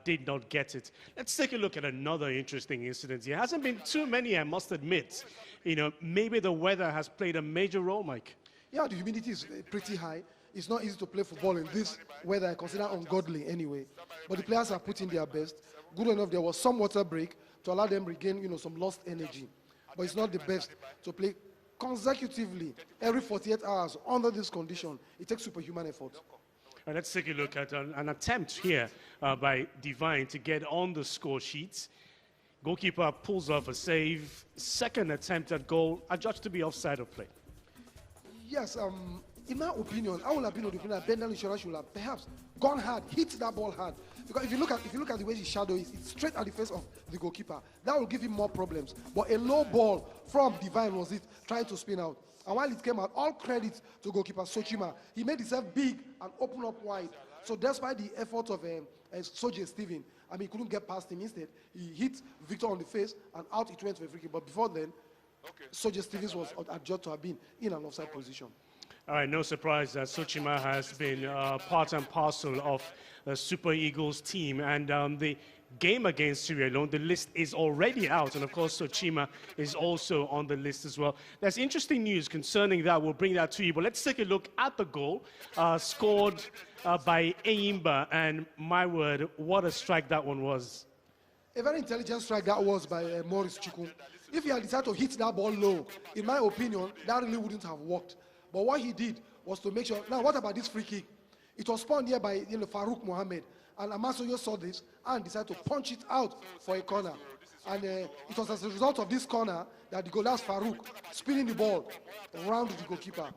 did not get it. Let's take a look at another interesting incident. There hasn't been too many, I must admit. You know, maybe the weather has played a major role, Mike. Yeah, the humidity is pretty high. It's not easy to play football in this weather. I consider ungodly anyway. But the players are putting their best. Good enough, there was some water break to allow them regain, you know, some lost energy. But it's not the best to play consecutively every 48 hours under this condition. It takes superhuman effort. Let's take a look at an attempt here by Divine to get on the score sheets. Goalkeeper pulls off a save. Second attempt at goal, adjudged to be offside of play. Yes, in my opinion, I would have been of the opinion that Bendel Insurance should have perhaps gone hard, hit that ball hard. Because if you look at the way his shadow is, it's straight at the face of the goalkeeper. That will give him more problems. But a low ball from Divine was it, trying to spin out. And while it came out, all credit to goalkeeper Sochima. He made himself big and open up wide. So despite the effort of Soje Steven, I mean, he couldn't get past him. Instead, he hit Victor on the face and out it went for a free kick. But before then, Soje Stevens was adjudged to have been in an offside position. All right, no surprise that Sochima has been part and parcel of the Super Eagles team. And the game against Sierra Leone, the list is already out. And of course, Sochima is also on the list as well. There's interesting news concerning that. We'll bring that to you. But let's take a look at the goal scored by Eyimba. And my word, what a strike that one was. A very intelligent strike that was by Maurice Chukwu. If he had decided to hit that ball low, in my opinion, that really wouldn't have worked. But what he did was to make sure. Now, what about this free kick? It was spawned here by Farouk Mohammed, and Amasoyo saw this and decided to punch it out for a corner. And it was as a result of this corner that the goalkeeper Farouk spinning the ball around the goalkeeper.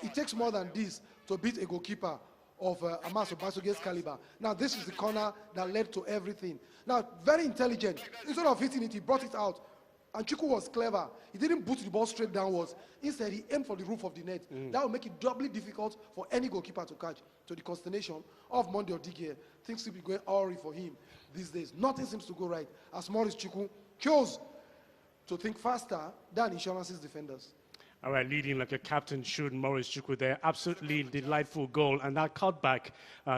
It takes more than this to beat a goalkeeper of Amaso Basoge's caliber. Now, this is the corner that led to everything. Now, very intelligent. Instead of hitting it, he brought it out. And Chukwu was clever. He didn't boot the ball straight downwards. Instead, he aimed for the roof of the net. That would make it doubly difficult for any goalkeeper to catch. To the consternation of Mondio Dige, things seem to be going awry for him these days. Nothing seems to go right, as Maurice Chukwu chose to think faster than Insurance's defenders. All right, leading like a captain should, Maurice Chukwu there. Absolutely delightful goal. And that cutback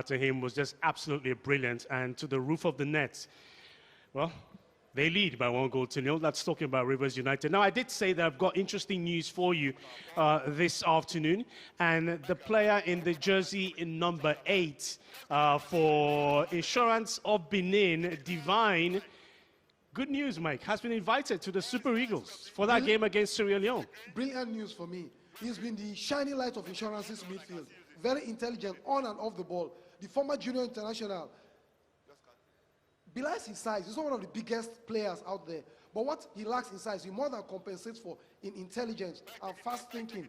to him was just absolutely brilliant. And to the roof of the net, well, they lead by 1-0. That's talking about Rivers United. Now, I did say that I've got interesting news for you this afternoon. And the player in the jersey in number 8 for Insurance of Benin, Divine, good news, Mike, has been invited to the Super Eagles for that game against Sierra Leone. Brilliant news for me. He's been the shining light of Insurance's midfield. Very intelligent on and off the ball. The former junior international. Belies his size. He's not one of the biggest players out there. But what he lacks in size, he more than compensates for in intelligence and fast thinking.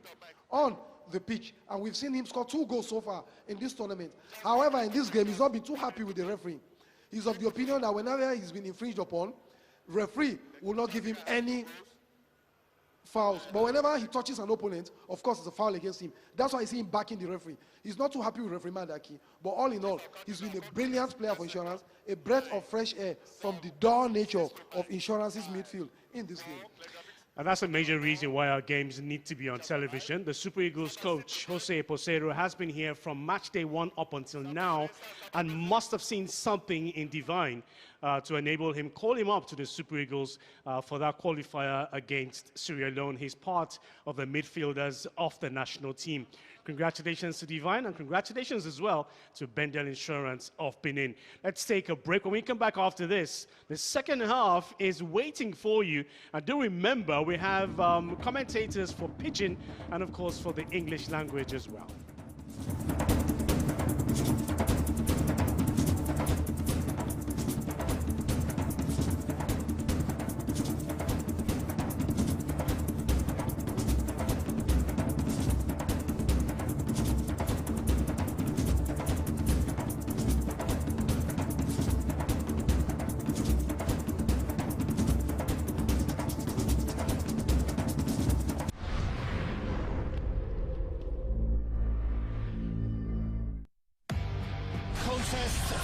On the pitch. And we've seen him score 2 goals so far in this tournament. However, in this game, he's not been too happy with the referee. He's of the opinion that whenever he's been infringed upon, referee will not give him any fouls. But whenever he touches an opponent, of course, it's a foul against him. That's why I see him backing the referee. He's not too happy with referee Mandaki. But all in all, he's been a brilliant player for Insurance, a breath of fresh air from the dull nature of Insurance's midfield in this game. And that's a major reason why our games need to be on television. The Super Eagles coach, Jose Posero, has been here from match day 1 up until now and must have seen something in Divine to enable him, call him up to the Super Eagles for that qualifier against Sierra Leone. He's part of the midfielders of the national team. Congratulations to Divine, and congratulations as well to Bendel Insurance of Benin. Let's take a break. When we come back after this, the second half is waiting for you. And do remember, we have commentators for Pidgin and, of course, for the English language as well.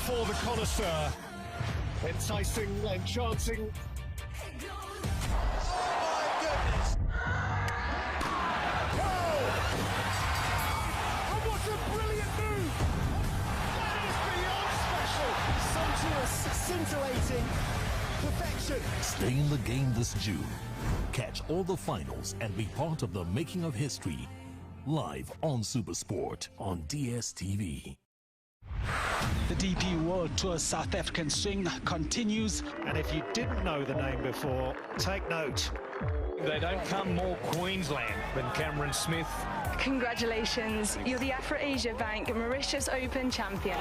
For the connoisseur, enticing, enchanting. Oh my goodness! Whoa! And what a brilliant move! That is beyond special! Sumptuous, scintillating perfection. Stay in the game this June. Catch all the finals and be part of the making of history. Live on Supersport on DSTV. The DP World Tour South African swing continues. And if you didn't know the name before, take note. They don't come more Queensland than Cameron Smith. Congratulations, you're the Afro-Asia Bank Mauritius Open champion.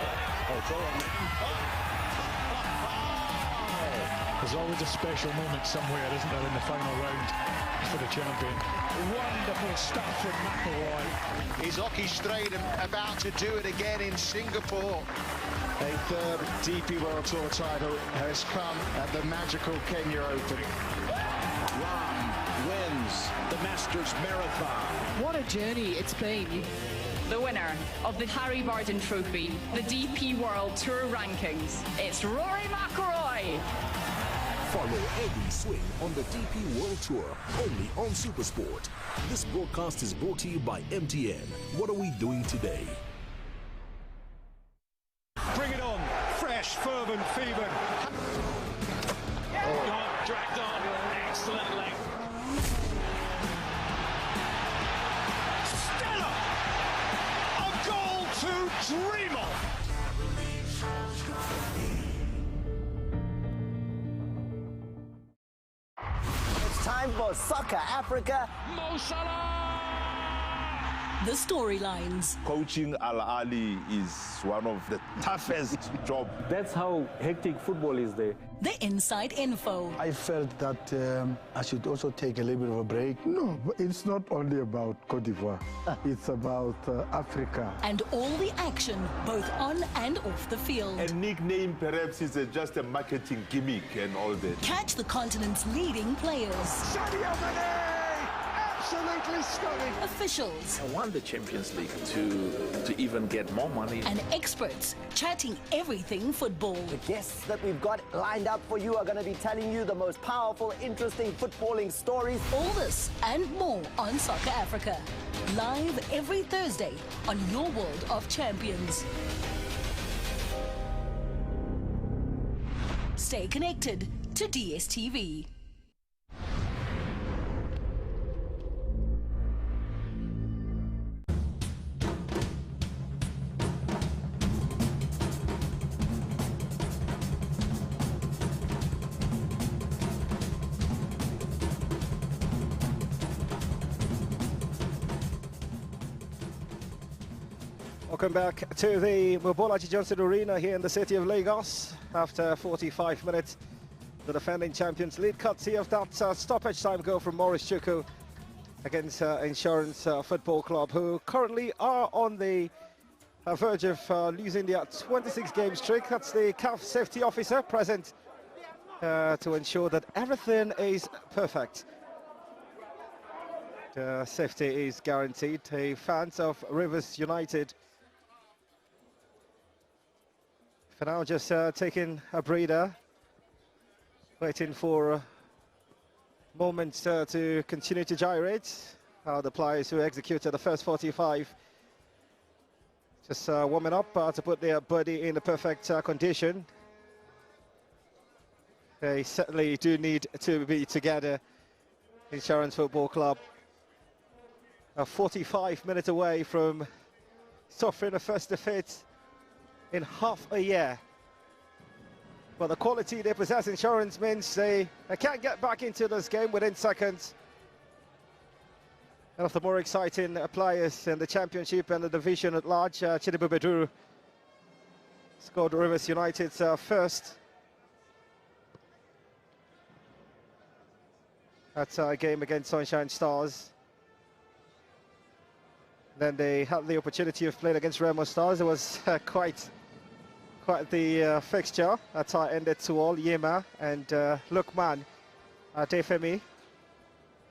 There's always a special moment somewhere, isn't there, in the final round for the champion. Wonderful stuff from McIlroy. Is orchestrated about to do it again in Singapore. A third DP World Tour title has come at the magical Kenya Open. Ram wins the Masters Marathon. What a journey it's been. The winner of the Harry Barden Trophy, the DP World Tour Rankings, it's Rory McIlroy. Follow every swing on the DP World Tour, only on Supersport. This broadcast is brought to you by MTN. What are we doing today? Bring it on, fresh, fervent, fever. Oh, dragged on, excellent length. Stella! A goal to dream of! It's time for Soccer Africa. Mo Salah! The storylines. Coaching Al Ali is one of the toughest jobs. That's how hectic football is there. The inside info. I felt that I should also take a little bit of a break. No, but it's not only about Cote d'Ivoire. It's about Africa. And all the action, both on and off the field. A nickname perhaps is just a marketing gimmick and all that. Catch the continent's leading players. Sadio Mane! Absolutely stunning. Officials. I won the Champions League to even get more money. And experts chatting everything football. The guests that we've got lined up for you are going to be telling you the most powerful, interesting footballing stories. All this and more on Soccer Africa. Live every Thursday on your World of Champions. Stay connected to DSTV. Welcome back to the Mobolaji Johnson Arena here in the city of Lagos. After 45 minutes, the defending champions lead courtesy of that stoppage time goal from Maurice Chukwu. against Insurance Football Club, who currently are on the verge of losing their 26-game streak. That's the CAF safety officer present to ensure that everything is perfect. Safety is guaranteed. The fans of Rivers United for now just taking a breather, waiting for moments to continue to gyrate. The players who executed the first 45 just warming up to put their body in the perfect condition. They certainly do need to be together. Insurance Football Club 45 minutes away from suffering the first defeat in half a year. But the quality they possess, Insurance, means they can't get back into this game within seconds. One of the more exciting players in the Championship and the division at large, Chidibu Beduru, scored Rivers United's first at game against Sunshine Stars. Then they had the opportunity of playing against Remo Stars. It was quite the fixture. That ended 2-all. Yema and Lukman Defemi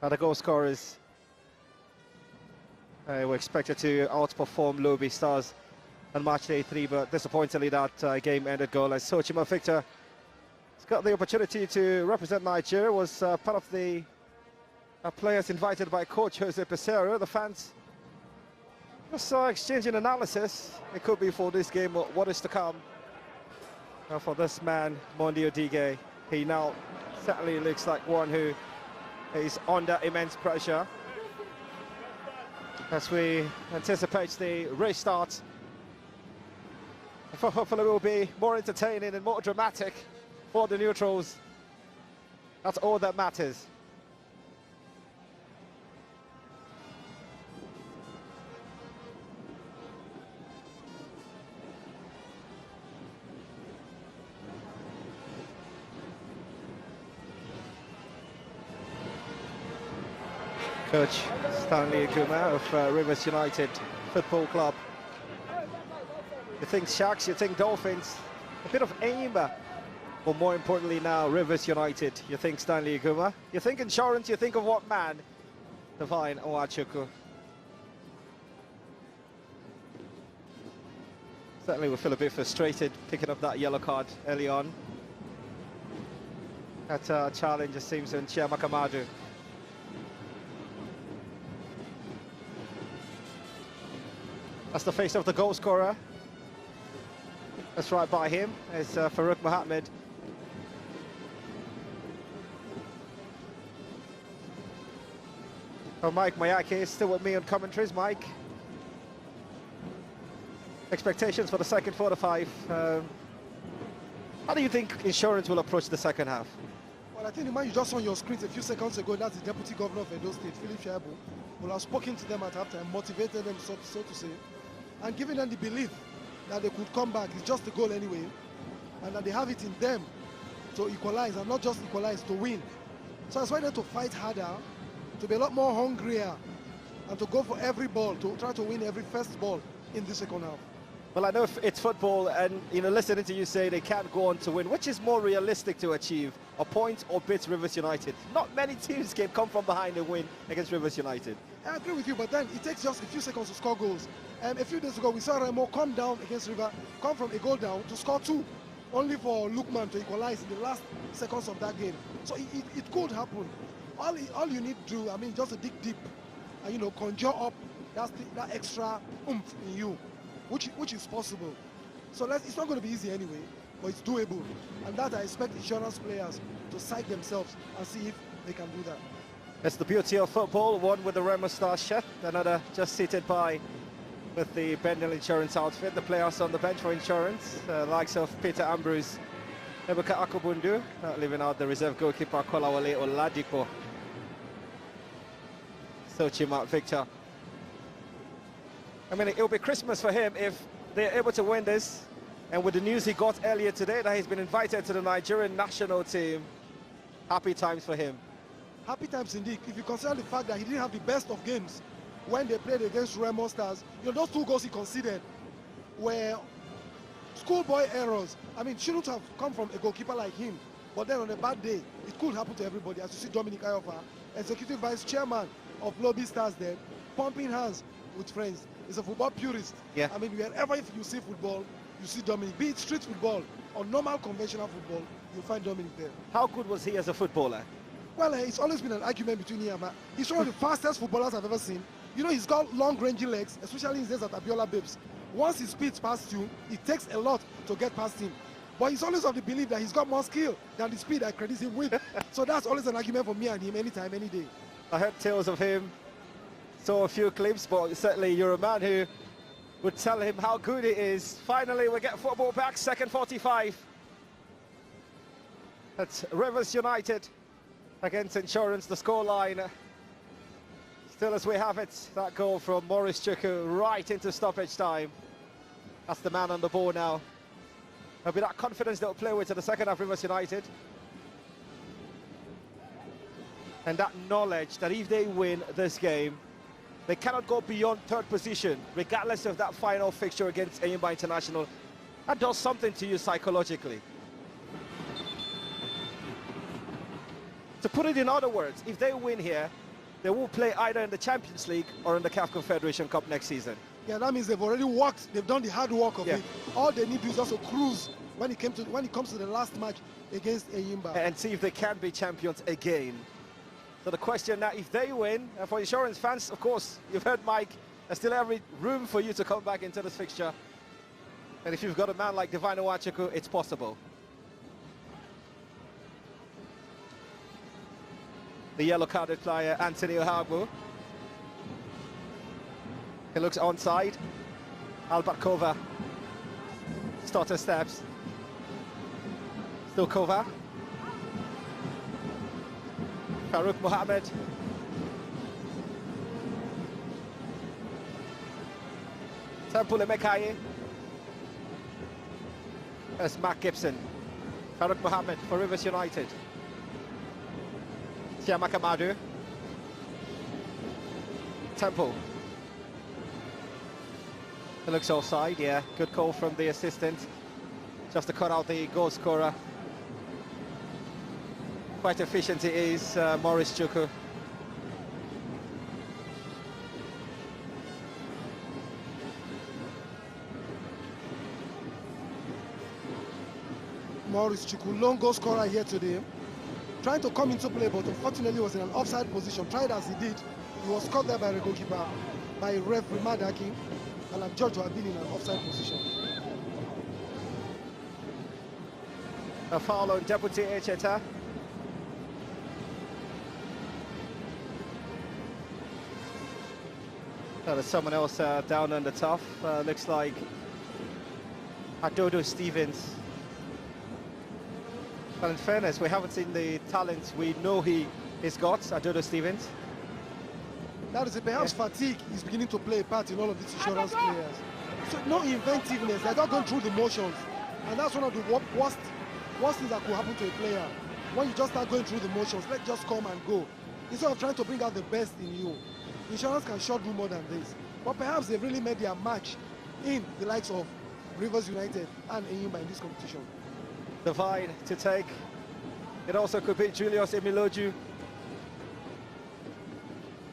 are the goal scorers. Were expected to outperform Lobi Stars on match day 3, but disappointingly that game ended goalless. Sochima Victor has got the opportunity to represent Nigeria, was part of the players invited by coach Jose Pesero. The fans just exchanging analysis. It could be for this game what is to come. For this man, Mondi Odige, he now certainly looks like one who is under immense pressure as we anticipate the restart. Hopefully it will be more entertaining and more dramatic for the neutrals. That's all that matters. Coach Stanley Aguma of Rivers United Football Club. You think Sharks, you think Dolphins, a bit of aim, but more importantly now, Rivers United. You think Stanley Aguma, you think Insurance, you think of what man? Divine Owachuku. Certainly we feel a bit frustrated picking up that yellow card early on. That challenge just seems to Chia Makamadu. That's the face of the goal scorer. That's right by him. It's Farouk Mohammed. Oh, Mike Mayake is still with me on commentaries. Mike, expectations for the second 45. How do you think Insurance will approach the second half? Well, I think the man you just saw on your screens a few seconds ago, that's the Deputy Governor of Edo State, Philip Shaibu, will have spoken to them at halftime, motivated them, so to say, and giving them the belief that they could come back. It's just a goal anyway, and that they have it in them to equalize, and not just equalize, to win. So that's why they have to fight harder, to be a lot more hungrier, and to go for every ball, to try to win every first ball in the second half. Well, I know it's football, and listening to you say they can't go on to win, which is more realistic to achieve, a point or beat Rivers United? Not many teams can come from behind and win against Rivers United. I agree with you, but then it takes just a few seconds to score goals. A few days ago, we saw Remo come down against River, come from a goal down to score 2, only for Lukman to equalize in the last seconds of that game. So it could happen. All you need to do, just to dig deep and, conjure up that extra oomph in you, which is possible. So it's not going to be easy anyway, but it's doable. And that I expect Insurance players to psych themselves and see if they can do that. It's the beauty of football, one with the Remo Star shirt, another just seated by with the Bendel Insurance outfit. The players on the bench for Insurance, likes of Peter Ambrose, Ebuka Akobundu, leaving out the reserve goalkeeper Kolawole Oladipo. Sochima Victor. It'll be Christmas for him if they're able to win this. And with the news he got earlier today that he's been invited to the Nigerian national team, happy times for him. happy times indeed. If you consider the fact that he didn't have the best of games when they played against Remo Stars, you know, those 2 goals he conceded were schoolboy errors. I mean, shouldn't have come from a goalkeeper like him. But then on a bad day, it could happen to everybody. As you see Dominic Ayofa, executive vice chairman of Lobby Stars, then pumping hands with friends. He's a football purist. Yeah. I mean, wherever you see football, you see Dominic. Be it street football or normal conventional football, you'll find Dominic there. How good was he as a footballer? Well, it's always been an argument between him and he's one of the fastest footballers I've ever seen. You know, he's got long, rangy legs, especially in his days at Abiola Babes. Once he speeds past you, it takes a lot to get past him. But he's always of the belief that he's got more skill than the speed I credit him with. So that's always an argument for me and him anytime, any day. I heard tales of him, saw a few clips, but certainly you're a man who would tell him how good he is. Finally, we get football back, second 45. That's Rivers United against Insurance, the scoreline. Still as we have it, that goal from Maurice Chuku right into stoppage time. That's the man on the ball now. There'll be that confidence they'll play with in the second half, Rivers United. And that knowledge that if they win this game, they cannot go beyond third position, regardless of that final fixture against Enyimba International. That does something to you psychologically. To put it in other words, if they win here, they will play either in the Champions League or in the CAF Confederation Cup next season. Yeah, that means they've already worked. They've done the hard work of it. All they need to do is just to cruise when it comes to the last match against Enyimba. And see if they can be champions again. So the question now, if they win, and for Insurance fans, of course, you've heard Mike, there's still every room for you to come back into this fixture. And if you've got a man like Divine Nwachukwu, it's possible. The yellow-carded player, Anthony Ohabu. He looks onside. Albert Kova. Starter steps. Still Kova. Farouk Mohammed. Temple Emekaye. There's Matt Gibson. Farouk Mohammed for Rivers United. Chiamaka Madu. Temple. It looks offside, yeah. Good call from the assistant. Just to cut out the goal scorer. Quite efficient he is, Maurice Chuku. Maurice Chuku, long goal scorer here today. Trying to come into play, but unfortunately was in an offside position. Tried as he did. He was caught there by the goalkeeper, by referee Madaki, and I'm judged to have been in an offside position. A foul on Deputy Echeta. There's someone else down on the tough. Looks like Adodo Stevens. Well, in fairness, we haven't seen the talent we know he's got, Adodo Stevens. That is it. Perhaps fatigue is beginning to play a part in all of these Insurance players. So no inventiveness, they're not going through the motions. And that's one of the worst things that could happen to a player. When you just start going through the motions, let's just come and go. Instead of trying to bring out the best in you. Insurance can sure do more than this. But perhaps they've really made their match in the likes of Rivers United and Enyimba in this competition. Divine to take. It also could be Julius Emiloju.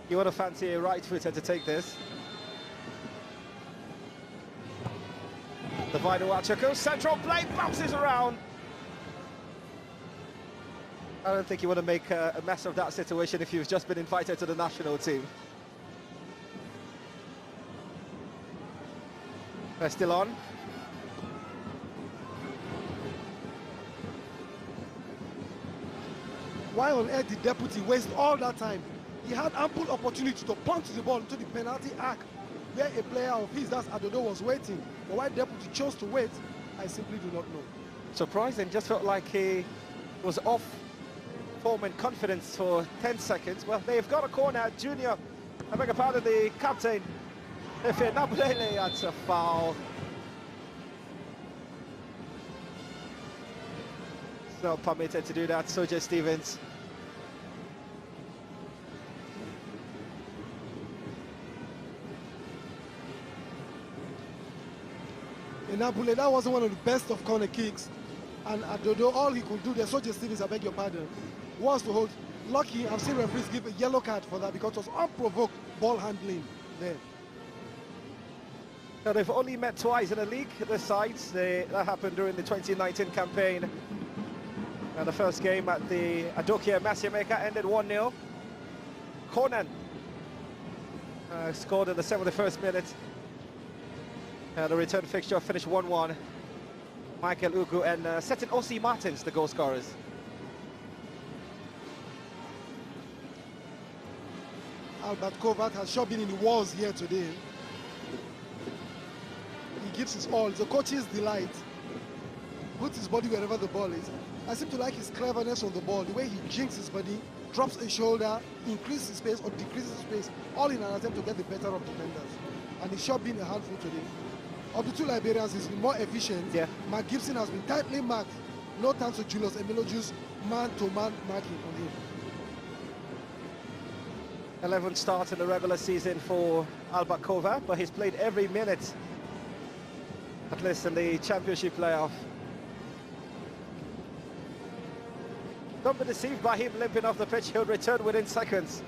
You want to fancy a right footer to take this. Divine Nwachukwu, central play, bounces around. I don't think you want to make a mess of that situation if you've just been invited to the national team. They're still on. Why on earth did Deputy waste all that time? He had ample opportunity to punch the ball into the penalty arc where a player of his, that's Adodo, was waiting. But why Deputy chose to wait, I simply do not know. Surprising, just felt like he was off form and confidence for 10 seconds. Well, they've got a corner. Junior, I beg your pardon, the captain. Efe Nabulele, that's a foul. It's not permitted to do that, Soja Stevens. Enabule, that wasn't one of the best of corner kicks. And Adodo, all he could do there, Soje Stevens, I beg your pardon, was to hold. Lucky, I've seen referees give a yellow card for that because it was unprovoked ball handling there. Now, they've only met twice in the league, the sides. That happened during the 2019 campaign. And the first game at the Adokia Massiamaker ended 1-0. Conan scored in the 71st minute. The return fixture finished 1-1. Michael Ugu and Setin Osi Martins, the goal scorers. Albert Kovac has sure been in the walls here today. He gives his all. It's a coach's delight. Puts his body wherever the ball is. I seem to like his cleverness on the ball, the way he jinks his body, drops a shoulder, increases his pace or decreases his pace, all in an attempt to get the better of defenders. And he's sure been a handful today. Of the two Liberians, he's been more efficient. Yeah. Mark Gibson has been tightly marked. No thanks to Julius Emiloju's man-to-man marking on him. 11 starts in the regular season for Albert Kovac, but he's played every minute, at least in the championship playoff. Don't be deceived by him limping off the pitch. He'll return within seconds.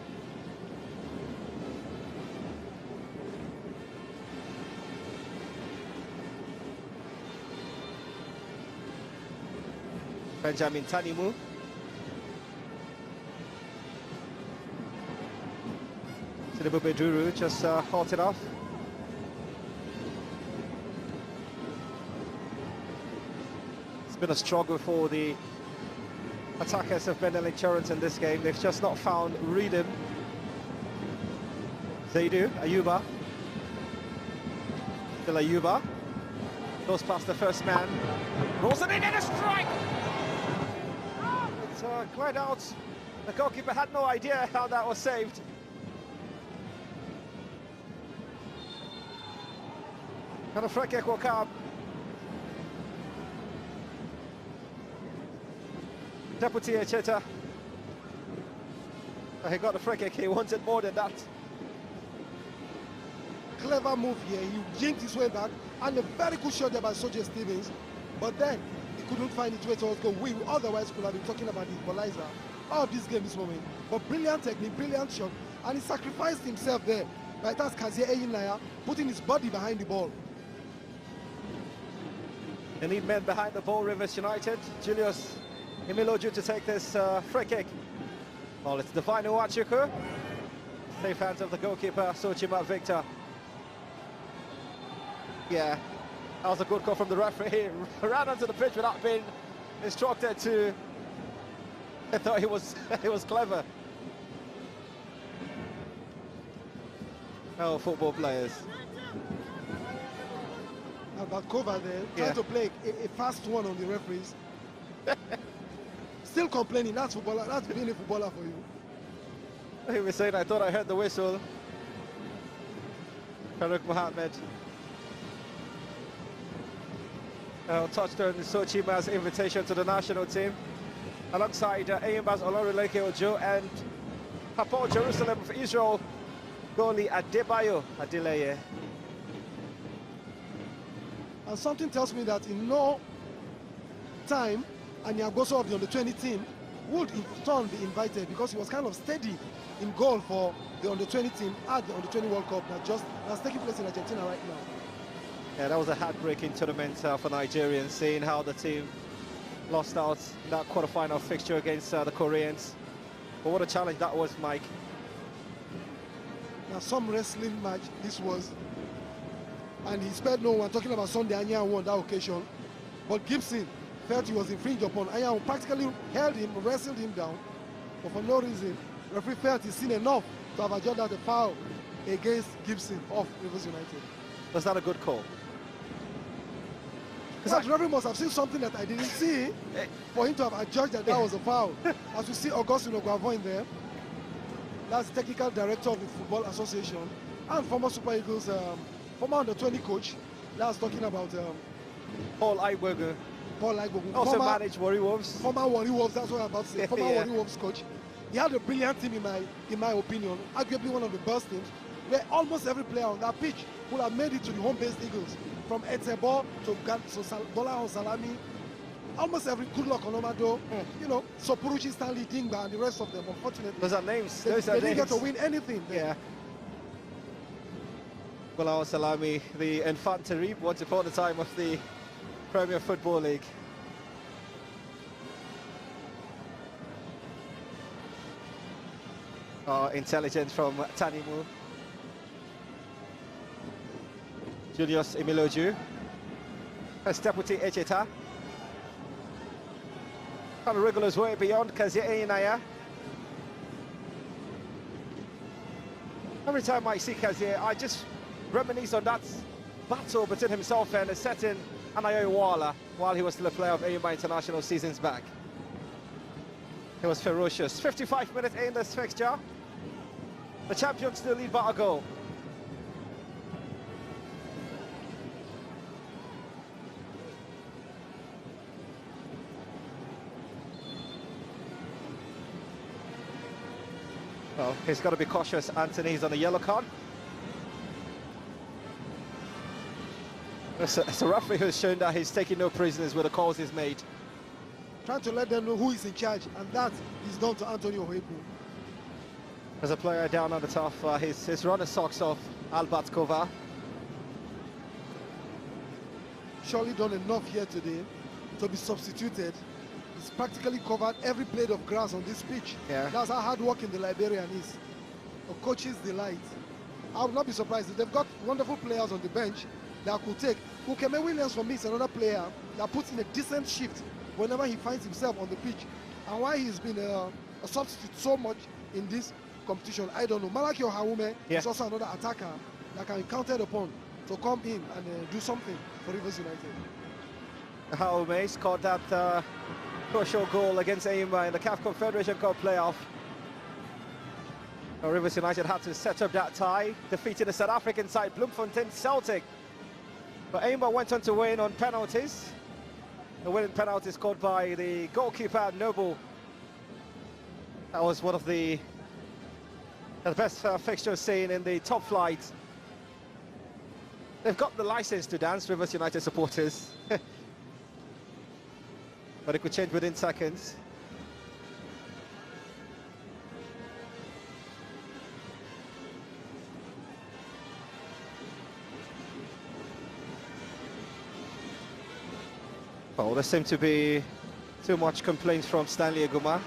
Benjamin Tanimu. Sidibu Beduru just halted off. It's been a struggle for the attackers of Bendel Insurance in this game. They've just not found rhythm. Zaidu, Ayuba. Still Ayuba. Goes past the first man. Rolls it in and a strike! It's glide out. The goalkeeper had no idea how that was saved. And a free kick will come. Deputy Echeta. He got the free kick. He wanted more than that. Clever move here. He yanked his way back, and a very good shot there by Soje Stevens. But then he couldn't find his way towards goal. We otherwise could have been talking about the equalizer of this game this moment. But brilliant technique, brilliant shot, and he sacrificed himself there. By that's Kazie Eyinaya putting his body behind the ball. They need men behind the ball, Rivers United. Julius Emiloju to take this free kick. Well, it's Divine Uwachuku. Safe hands of the goalkeeper, Sochima Victor. Yeah, that was a good call from the referee. He ran onto the pitch without being instructed to. I thought he was clever. Oh, football players. About Kovac there, trying to play a fast one on the referees. Still complaining. That's footballer. That's being a footballer for you. He was saying, I thought I heard the whistle. Farouk Mohammed. Touched on Sochima's invitation to the national team, alongside Ayumbaz Olorunleke Ojo and Hapoel Jerusalem of Israel goalie Adebayo Adeleye. And something tells me that in no time, Anyagoso of the under-20 team would in turn be invited, because he was kind of steady in goal for the under-20 team at the under-20 World Cup that's taking place in Argentina right now. Yeah, that was a heartbreaking tournament for Nigerians, seeing how the team lost out in that quarterfinal fixture against the Koreans. But what a challenge that was, Mike. Now, some wrestling match this was, and he spared no one. Talking about Sunday, Anya won that occasion, but Gibson felt he was infringed upon. Anya practically held him, wrestled him down, but for no reason, referee felt he's seen enough to have adjudged the foul against Gibson of Rivers United. Was that a good call? Because the referee must have seen something that I didn't see for him to have adjudged that was a foul. As we see Augustine Ogwavo in there, that's the technical director of the Football Association and former Super Eagles, former under-20 coach. That's talking about Paul Aigbogu. Paul Aigbogu. Also managed Warri Wolves. Former Warri Wolves, that's what I'm about to say. Former Warri Wolves coach. He had a brilliant team in my opinion. Arguably one of the best teams. where almost every player on that pitch will have made it to the home-based Eagles, from Etebo to Bola Salami, almost every Good Luck Onomado, you know, Sopuruchi, Stanley, Dingba, and the rest of them. Unfortunately, those are names. They didn't get to win anything. Yeah. Bola Salami, the enfant terrible once upon a time of the Premier Football League. Intelligence from Tanimu. Julius Emiloju. As Deputy Echeta. Kind of regulars way beyond Kazie Einaya. Every time I see Kazie, I just reminisce on that battle between himself and a certain Anayo Wala while he was still a player of Enyimba International seasons back. It was ferocious. 55 minutes in this fixture. The champions still lead by a goal. Well, he's got to be cautious. Anthony's on a yellow card. It's a referee who's shown that he's taking no prisoners with the calls he's made. Trying to let them know who is in charge, and that is done to Antonio Ohebu. There's a player down on the top. His runner socks off Albert Kova. Surely done enough here today to be substituted. He's practically covered every blade of grass on this pitch. Yeah. That's how hard working the Liberian is. A coach's delight. I would not be surprised if they've got wonderful players on the bench that could take. Ukeme Williams, for me, is another player that puts in a decent shift whenever he finds himself on the pitch. And why he's been a substitute so much in this competition, I don't know. Malaki Ohaume is also another attacker that can be counted upon to come in and do something for Rivers United. Ohaume scored that crucial goal against Enyimba in the CAF Confederation Cup playoff. Rivers United had to set up that tie, defeating the South African side Bloemfontein Celtic. But Enyimba went on to win on penalties. The winning penalty scored by the goalkeeper Noble. That was one of the best fixtures seen in the top flight. They've got the license to dance, Rivers United supporters. But it could change within seconds. Well, there seemed to be too much complaints from Stanley Eguma.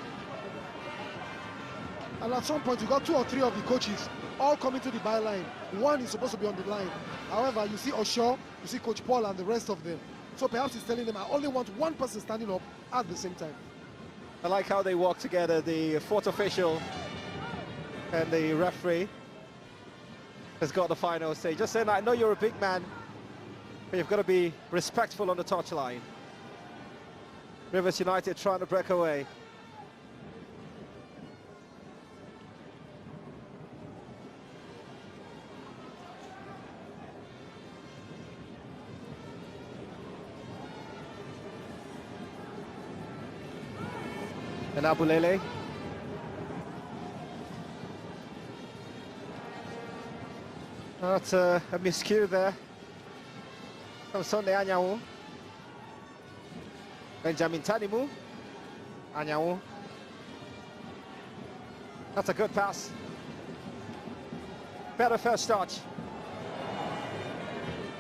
And at some point, you got 2 or 3 of the coaches all coming to the byline. One is supposed to be on the line. However, you see Osho, you see Coach Paul and the rest of them. So perhaps he's telling them, I only want one person standing up at the same time. I like how they work together, the fourth official and the referee has got the final say. Just saying, I know you're a big man, but you've got to be respectful on the touchline. Rivers United trying to break away. And Abulele. That's a miscue there from Sunday Anyanwu. Benjamin Tanimu. Anyanwu. That's a good pass. Better first touch.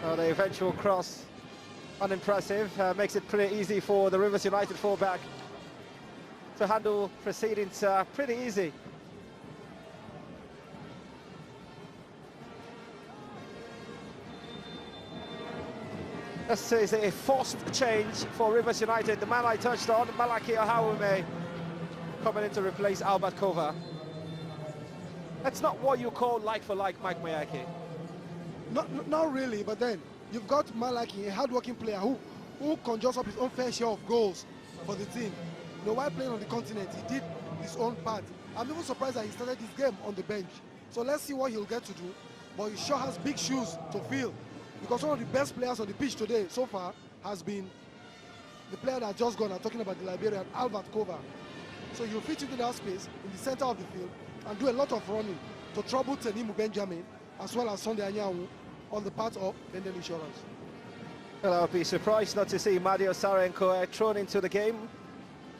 The eventual cross, unimpressive. Makes it pretty easy for the Rivers United fullback to handle proceedings pretty easy. This is a forced change for Rivers United. The man I touched on, Malaki Ohaume, coming in to replace Albert Kova. That's not what you call like for like, Mike Mayaki. Not really, but then you've got Malaki, a hard-working player who conjures up his own fair share of goals for the team. You know, while playing on the continent, he did his own part. I'm even surprised that he started this game on the bench. So let's see what he'll get to do. But he sure has big shoes to fill, because one of the best players on the pitch today so far has been the player that just gone. I'm talking about the Liberian, Albert Kova. So you'll fit into that space in the center of the field and do a lot of running to trouble Tenimu Benjamin as well as Sunday Anyanwu on the part of Bendel Insurance. Well, I'll be surprised not to see Mario Sarenko thrown into the game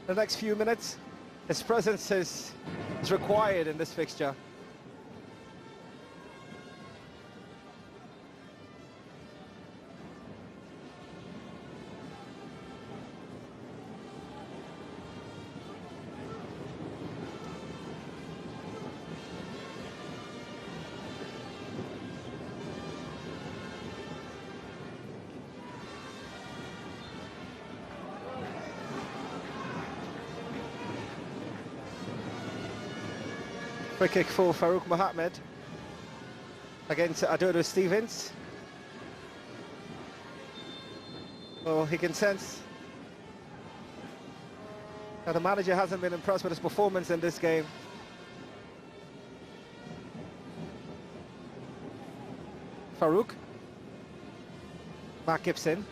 the next few minutes. His presence is required in this fixture. Free kick for Farouk Mohammed against Adodo Stevens. Well, he can sense that the manager hasn't been impressed with his performance in this game. Farouk. Mark Gibson.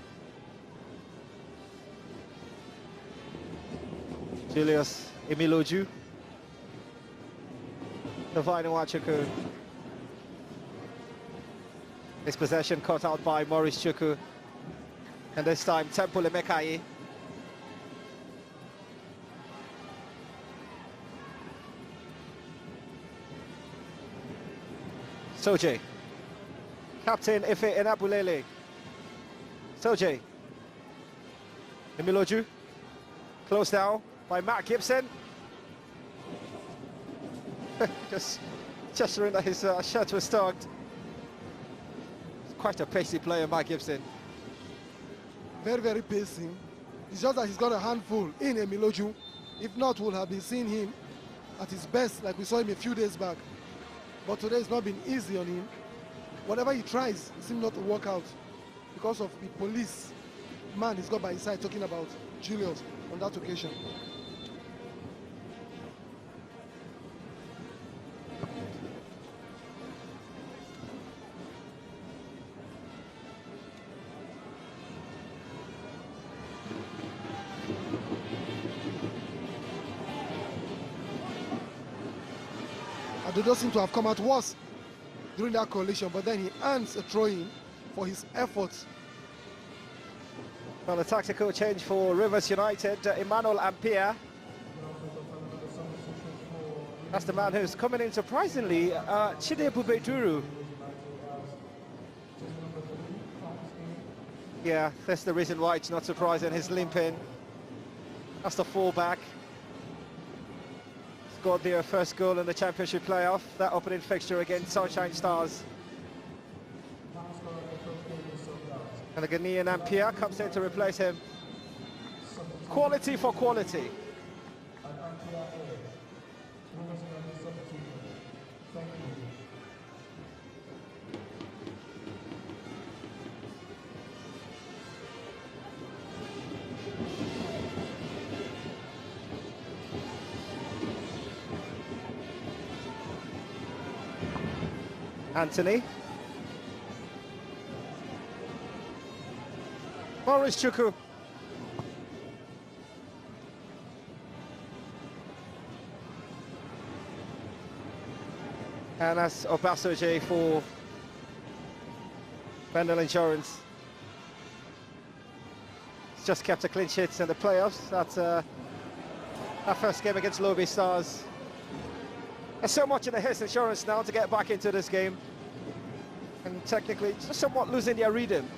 Julius Emiloju. Navaino Wachuku. His possession caught out by Maurice Chuku. And this time Temple Emekai. Soje. Captain Ife Enabulele. Soje. Emiloju. Close now by Matt Gibson. Just gesturing that his shirt was tugged. He's quite a pacey player, Matt Gibson. Very, very pacing. It's just that he's got a handful in Emiloju. If not, we'll have been seeing him at his best, like we saw him a few days back. But today it's not been easy on him. Whatever he tries, it seems not to work out because of the police man he's got by his side talking about Julius on that occasion. Adodo seemed to have come out worse during that collision, but then he earns a throw-in for his efforts. Well, a tactical change for Rivers United, Emmanuel Ampere. That's the man who's coming in surprisingly, Chide Bubeduru. Yeah, that's the reason why it's not surprising, he's limping. That's the fullback. Scored their first goal in the championship playoff, that opening fixture against Sunshine Stars. And the Ghanaian Ampere comes in to replace him. Quality for quality. Anthony. Maurice Chuku. And that's Obasoje for Bendel Insurance. It's just kept a clean sheet in the playoffs. That's our first game against Lobby Stars. There's so much in the His Insurance now to get back into this game. And technically, just somewhat losing their rhythm.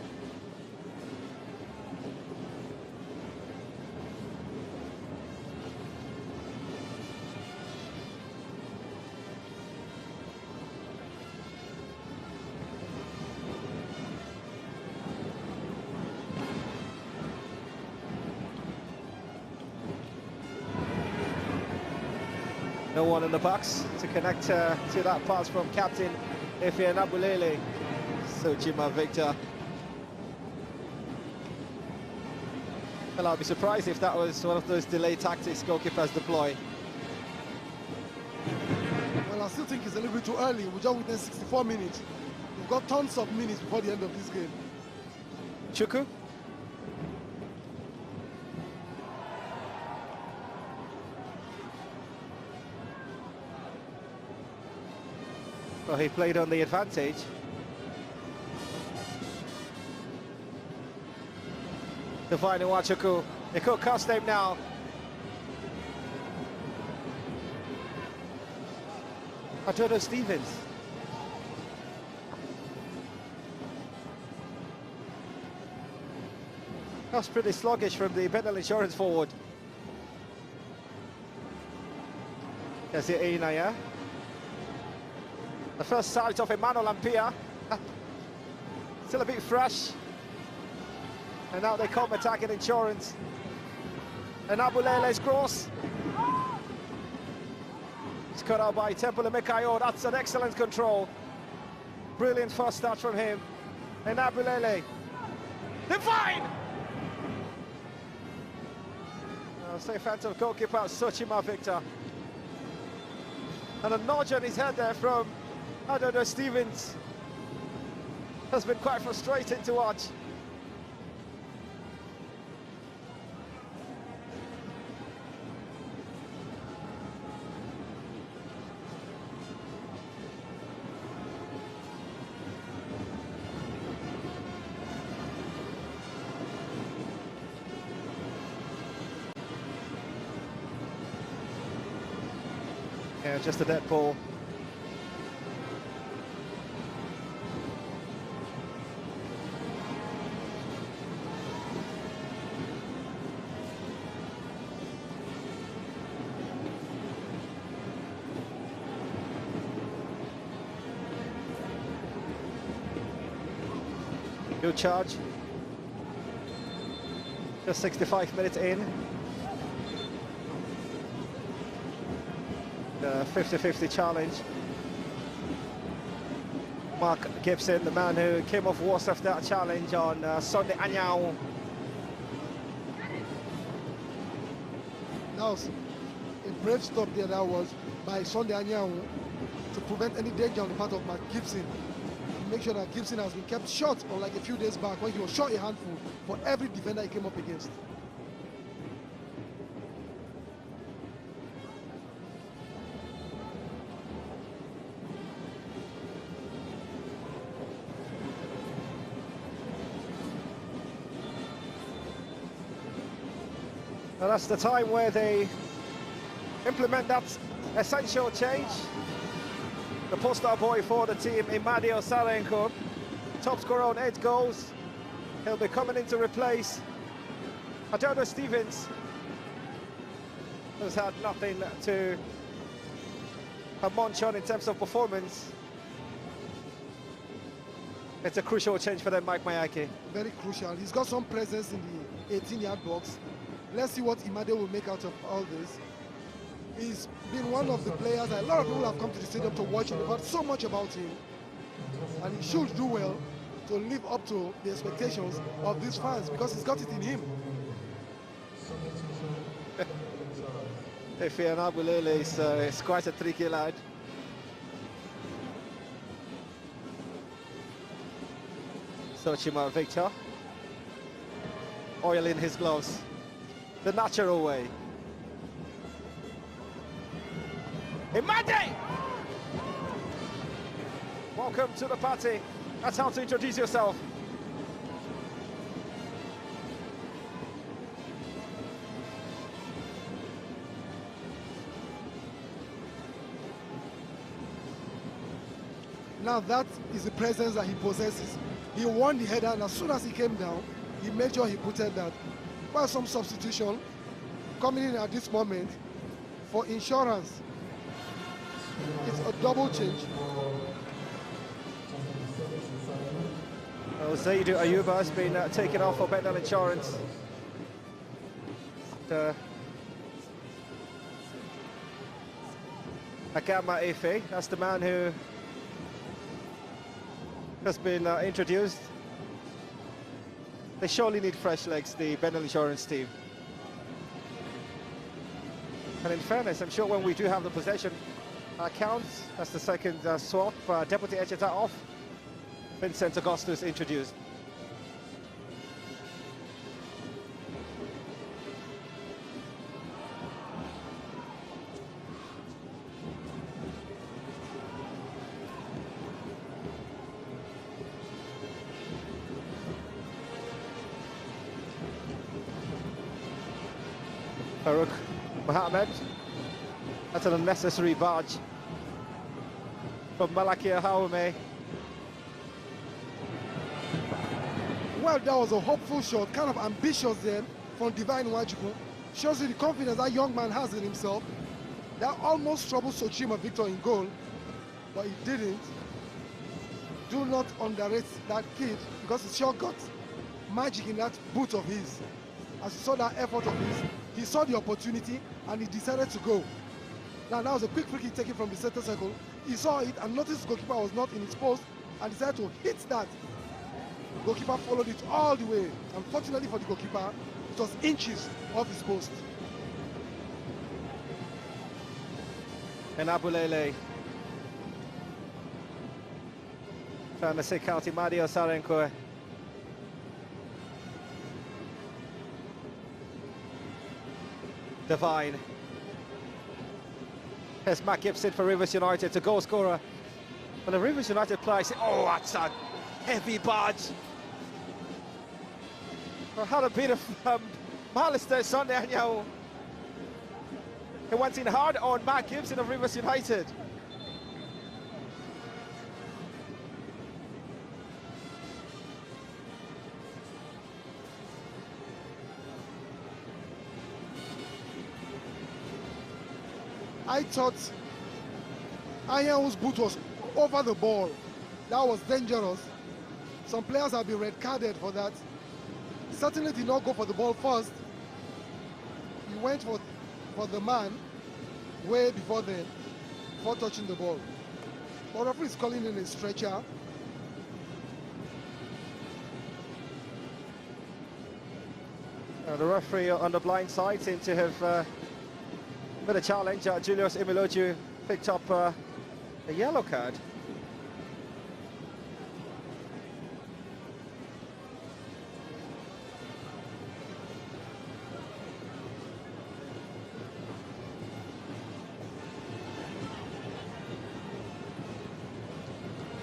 No one in the box to connect to that pass from captain Ife Nabulele. So Jima Victor. Well, I'd be surprised if that was one of those delay tactics goalkeepers deploy. Well, I still think it's a little bit too early. We just witnessed 64 minutes. We've got tons of minutes before the end of this game. Chuku. So he played on the advantage. Divine Iwachuku. It could cost him now. Adodo Stevens. That's pretty sluggish from the Bendel Insurance forward. There's the Ina, yeah? The first sight of Emmanuel Ampia. Still a bit fresh. And now they come attacking Insurance. And Abulele's cross. It's cut out by Temple Mekayo. That's an excellent control. Brilliant first start from him. And Abulele. Divine! Say phantom goalkeeper Sochima Victor. And a nudge on his head there from Adodo Stevens. Has been quite frustrating to watch. Yeah, just a dead ball. Good charge. Just 65 minutes in. The 50-50 challenge. Mark Gibson, the man who came off worst after that challenge on Sunday Anyao. That was a brave stop there, that was by Sunday Anyao to prevent any danger on the part of Mark Gibson. To make sure that Gibson has been kept short, unlike a few days back when he was short a handful for every defender he came up against. Well, that's the time where they implement that essential change. The poster boy for the team, Imadio Salenko, top scorer on 8 goals. He'll be coming in to replace Adodo Stevens, who's had nothing to munch on in terms of performance. It's a crucial change for them, Mike Mayaki. Very crucial. He's got some presence in the 18-yard box. Let's see what Imade will make out of all this. He's been one of the players that a lot of people have come to the stadium to watch him. They've heard so much about him. And he should do well to live up to the expectations of these fans because he's got it in him. Efe Anabulele is quite a tricky lad. Sochima Victor. Oil in his gloves. The natural way. Imade! Welcome to the party. That's how to introduce yourself. Now that is the presence that he possesses. He won the header, and as soon as he came down, he made sure he put it that. Well, some substitution coming in at this moment for Insurance. It's a double change. Well, Zaidu Ayuba has been taken off for Bendel Insurance. Akama Efe, that's the man who has been introduced. They surely need fresh legs, the Bendel Insurance team. And in fairness, I'm sure when we do have the possession counts, that's the second swap. Deputy Echeta off, Vincent Augustus introduced. Farouk Mohammed. That's an unnecessary barge from Malakia Haume. Well, that was a hopeful shot, kind of ambitious then from Divine Nwachukwu. Shows you the confidence that young man has in himself. That almost troubled Sochima Victor in goal, but he didn't. Do not underrate that kid, because he sure got magic in that boot of his. As you saw that effort of his, he saw the opportunity and he decided to go. Now that was a quick free kick taken from the center circle. He saw it and noticed the goalkeeper was not in his post and decided to hit that. Goalkeeper followed it all the way. Unfortunately for the goalkeeper, it was inches off his post. And Abulele trying to seek out Imadio Sarenkoe. Divine. Here's Matt Gibson for Rivers United, the goal scorer. And the Rivers United player said, oh, that's a heavy barge. I had a bit of malice there Sunday, Anyanwu. He went in hard on Matt Gibson of Rivers United. I thought Anyawu's boot was over the ball. That was dangerous. Some players have been red carded for that. Certainly did not go for the ball first. He went for the man way before then, before touching the ball. But referee is calling in a stretcher. The referee on the blind side seemed to have made a challenge. Julius Imiloju picked up a yellow card.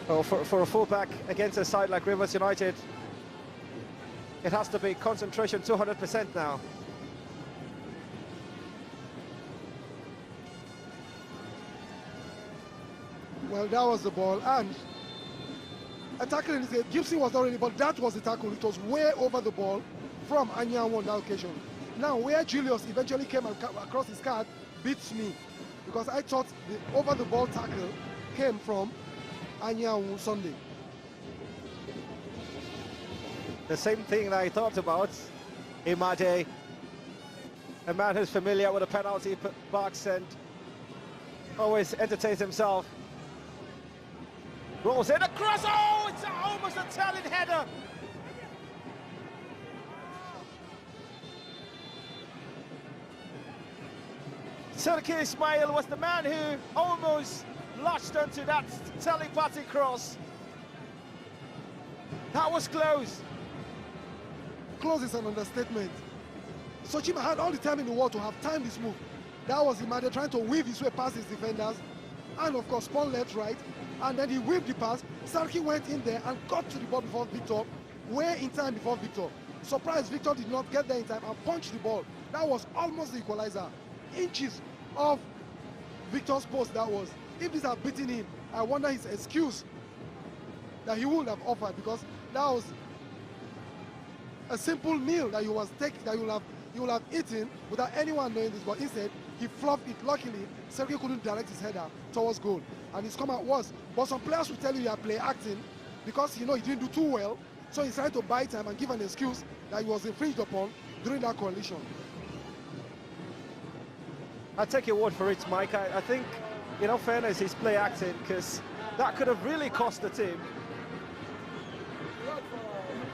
Well, for a fullback against a side like Rivers United, it has to be concentration 200% now. Well, that was the ball, and a tackle in this game. Gibson was not really, but that was the tackle. It was way over the ball from Anyanwu on that occasion. Now, where Julius eventually came across his card beats me, because I thought the over-the-ball tackle came from Anyanwu Sunday. The same thing that I thought about. Imade, a man who's familiar with the penalty box and always entertains himself. Rolls in across, oh, it's almost a telling header. Turki Ismail was the man who almost latched onto that telepathy cross. That was close. Close is an understatement. Sochima had all the time in the world to have timed this move. That was Imade trying to weave his way past his defenders, and of course spun left, right, and then he weaved the pass. Sarki went in there and got to the ball before Victor, way in time before Victor. Surprised Victor did not get there in time and punched the ball. That was almost the equalizer. Inches of Victor's post, that was. If this had beaten him, I wonder his excuse that he wouldn't have offered, because that was a simple meal that you will have eaten without anyone knowing this, but instead he fluffed it. Luckily, Sergio couldn't direct his header towards goal, and his come out was. But some players will tell you are play acting, because you know he didn't do too well, so he's trying to buy time and give an excuse that he was infringed upon during that collision. I take your word for it, Mike. I think, in all fairness, he's play acting, because that could have really cost the team.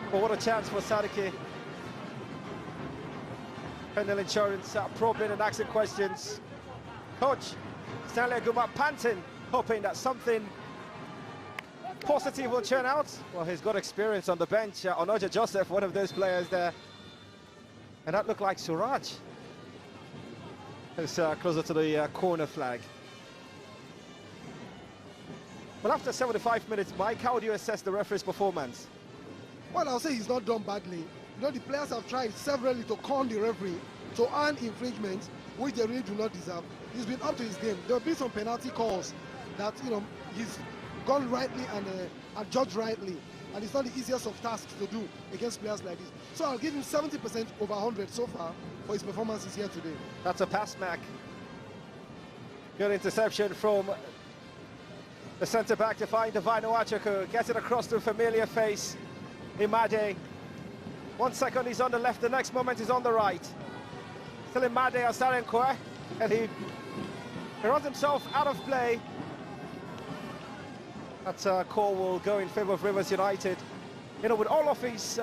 But what a chance for Sadiki. Bendel Insurance probing and asking questions. Coach Stanley Aguma panting, hoping that something positive will turn out. Well, he's got experience on the bench. Onoja Joseph, one of those players there. And that looked like Suraj. It's closer to the corner flag. Well, after 75 minutes, Mike, how do you assess the referee's performance? Well, I'll say he's not done badly. You know, the players have tried severally to con the referee to earn infringements, which they really do not deserve. He's been up to his game. There have been some penalty calls that, you know, he's gone rightly and judged rightly. And it's not the easiest of tasks to do against players like this. So I'll give him 70% over 100 so far for his performances here today. That's a pass, Mac. Good interception from the centre-back to find Divino Achako. Gets it across to a familiar face, Imade. 1 second he's on the left, the next moment he's on the right. Still Imade Asarenkwe, and he runs himself out of play. That call will go in favour of Rivers United. You know, with all of his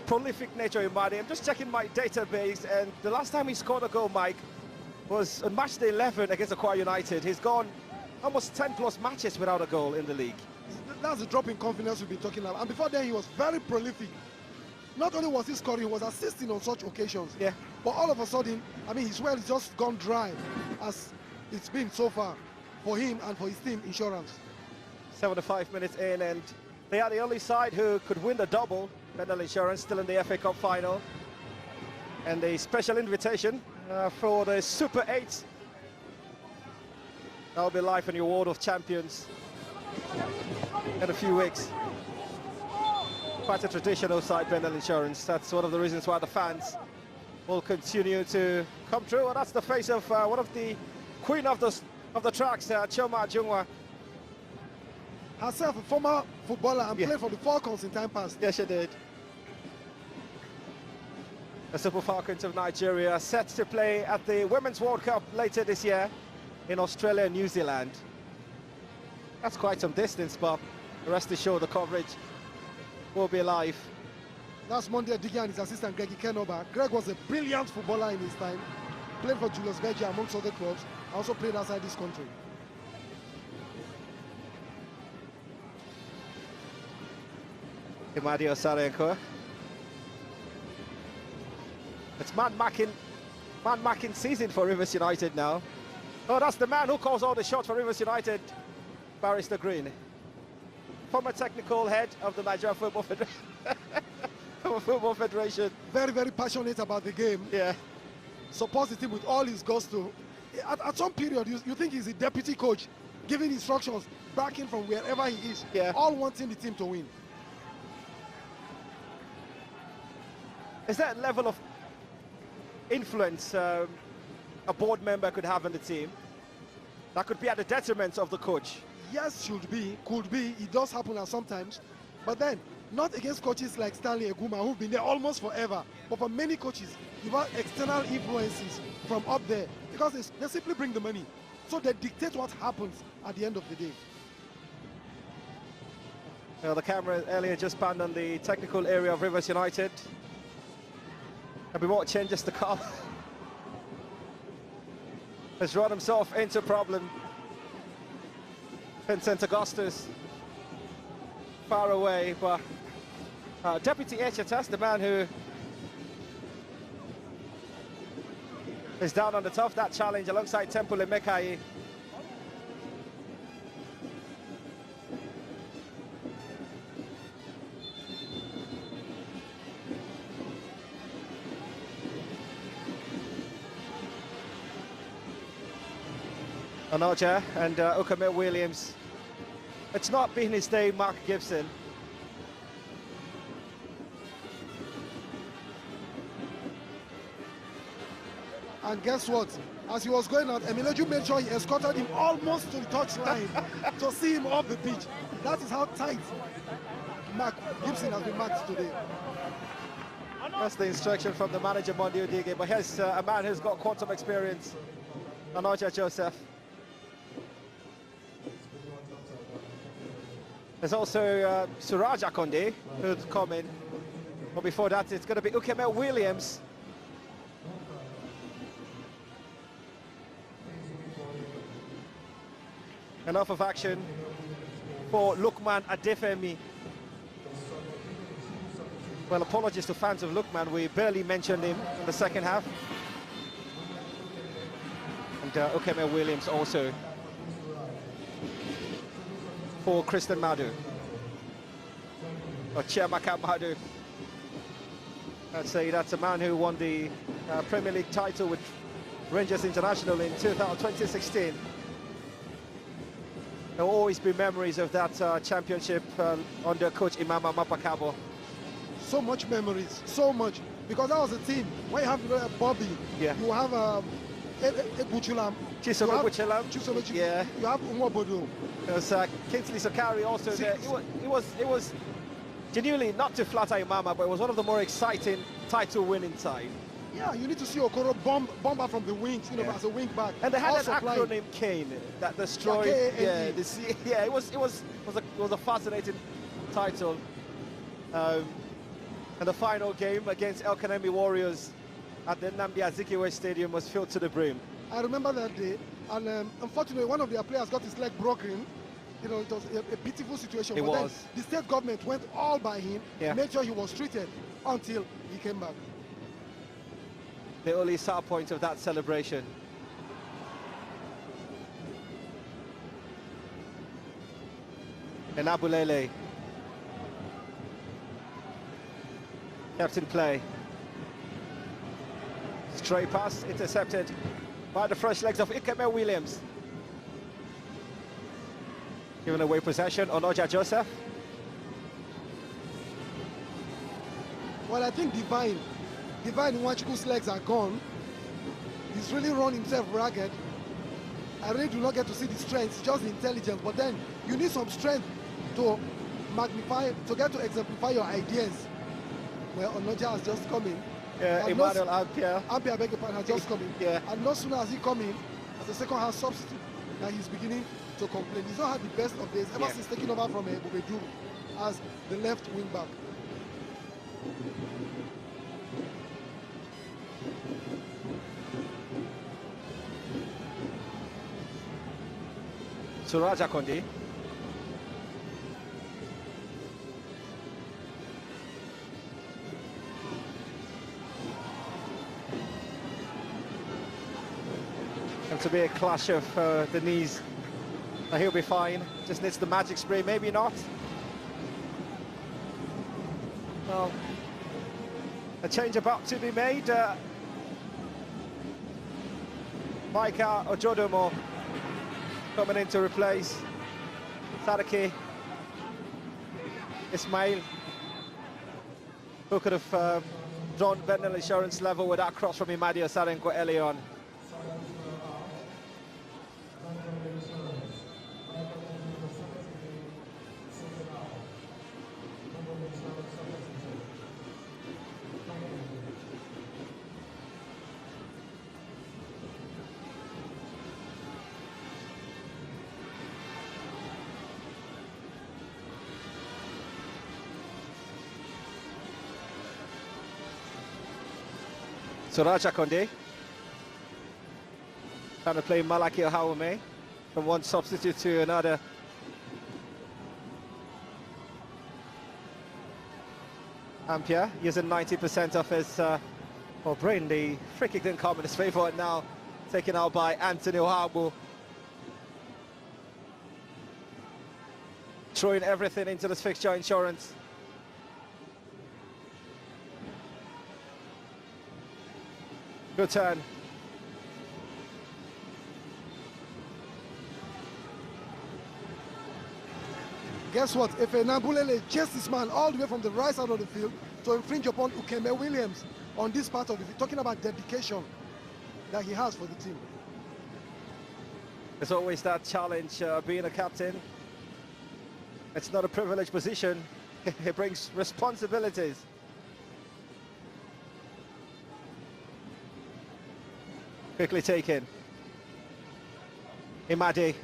prolific nature, Imade, I'm just checking my database, and the last time he scored a goal, Mike, was on match day 11 against Akwa United. He's gone almost 10+ matches without a goal in the league. That's the drop in confidence we've been talking about. And before then, he was very prolific. Not only was he scoring, he was assisting on such occasions. Yeah. But all of a sudden, I mean, his well has just gone dry, as it's been so far for him and for his team, Insurance. 75 minutes in, and they are the only side who could win the double. Bendel Insurance still in the FA Cup final. And a special invitation for the Super 8. That will be live in your World of Champions in a few weeks. Quite a traditional side, Bendel Insurance. That's one of the reasons why the fans will continue to come through. And that's the face of one of the queen of the tracks, Chioma Ajungwa. Herself a former footballer and played for the Falcons in time past. Yes, she did. The Super Falcons of Nigeria set to play at the Women's World Cup later this year in Australia and New Zealand. That's quite some distance, but rest assured the coverage will be live. That's Monday Digi and his assistant Greg Ikenoba. Greg was a brilliant footballer in his time. Played for Julius Berger amongst other clubs. Also played outside this country. Imade Asarenkwe. It's man-marking season for Rivers United now. Oh, that's the man who calls all the shots for Rivers United, Barrister Green. Former technical head of the Nigerian Football Federation. Very, very passionate about the game. Yeah. Supports the team with all his gusto. At some period, you think he's a deputy coach, giving instructions, backing from wherever he is. Yeah. All wanting the team to win. Is that level of influence a board member could have on the team that could be at the detriment of the coach? Yes, should be, could be. It does happen sometimes. But then, not against coaches like Stanley Eguma, who've been there almost forever. But for many coaches, you've got external influences from up there because they simply bring the money. So they dictate what happens at the end of the day. Well, the camera earlier just panned on the technical area of Rivers United. There'll be more changes to come. Has run himself into problem. Vincent Augustus far away, but Deputy HHS, the man who is down on the top of that challenge alongside Temple Mekai. Anoja and Ukame Williams. It's not been his day, Mark Gibson. And guess what? As he was going out, Emileju made sure he escorted him almost to the touchline to see him off the pitch. That is how tight Mark Gibson has been marked today. That's the instruction from the manager, Mondi Odige. But here's a man who's got quantum experience, Anoja Joseph. There's also Suraj Akonde, who'd come in. But before that, it's going to be Ukeme Williams. Enough of action for Lukman Adefemi. Well, apologies to fans of Lukman. We barely mentioned him in the second half. And Ukeme Williams also for Kristen Madu, or Chiamaka Madu. I'd say that's a man who won the Premier League title with Rangers International in 2016. There will always be memories of that championship under coach Imama Mapakabo. So much memories, so much, because that was a team. When you have Bobby, yeah, you have Ebuchulam, Chisom, yeah, you have Umobodo. There was Kingsley Sakari also there. It was genuinely, not to flatter Imama, but it was one of the more exciting title-winning side. Yeah, you need to see Okoro bomber from the wings, you know, as a wing back. And they had an acronym Kane that destroyed. Yeah, it was a fascinating title. And the final game against El Kanemi Warriors at the Nnamdi Azikiwe Stadium was filled to the brim. I remember that day, and unfortunately, one of their players got his leg broken. You know, it was a pitiful situation. It was. Then the state government went all by him, made sure he was treated until he came back. The only star point of that celebration. And Abulele kept in play. Straight pass intercepted by the fresh legs of Ikeme Williams. Giving away possession on Oja Joseph. Well, I think Divine Nwachukwu's legs are gone. He's really run himself ragged. I really do not get to see the strength, just the intelligence. But then you need some strength to magnify, to get to exemplify your ideas. Well, Onoja has just come in. Yeah, Emmanuel Ampia. Ampia, I beg your pardon, has just come in. Yeah. And no sooner has he come in as a second-half substitute, that he's beginning to complain. He's not had the best of days ever since taking over from Bobedu as the left wing back. Suraja Kondi. And to be a clash of the knees. He'll be fine. Just needs the magic spray, maybe not. Well, a change about to be made. Micah Ojodomo coming in to replace Sadiki Ismail, who could have drawn Bendel insurance level with that cross from Imadi Osarenko early on. Suraja Kondi trying to play Malaki Ohawame from one substitute to another. Ampia using 90% of his brain. The free kick didn't come in his favour, and now taken out by Anthony Ohabu. Throwing everything into this fixture insurance. Good turn. Guess what? If Nabulele chased this man all the way from the right side of the field to infringe upon Ukeme Williams on this part of the field, talking about dedication that he has for the team. There's always that challenge being a captain. It's not a privileged position. It brings responsibilities. Quickly taken. Imadi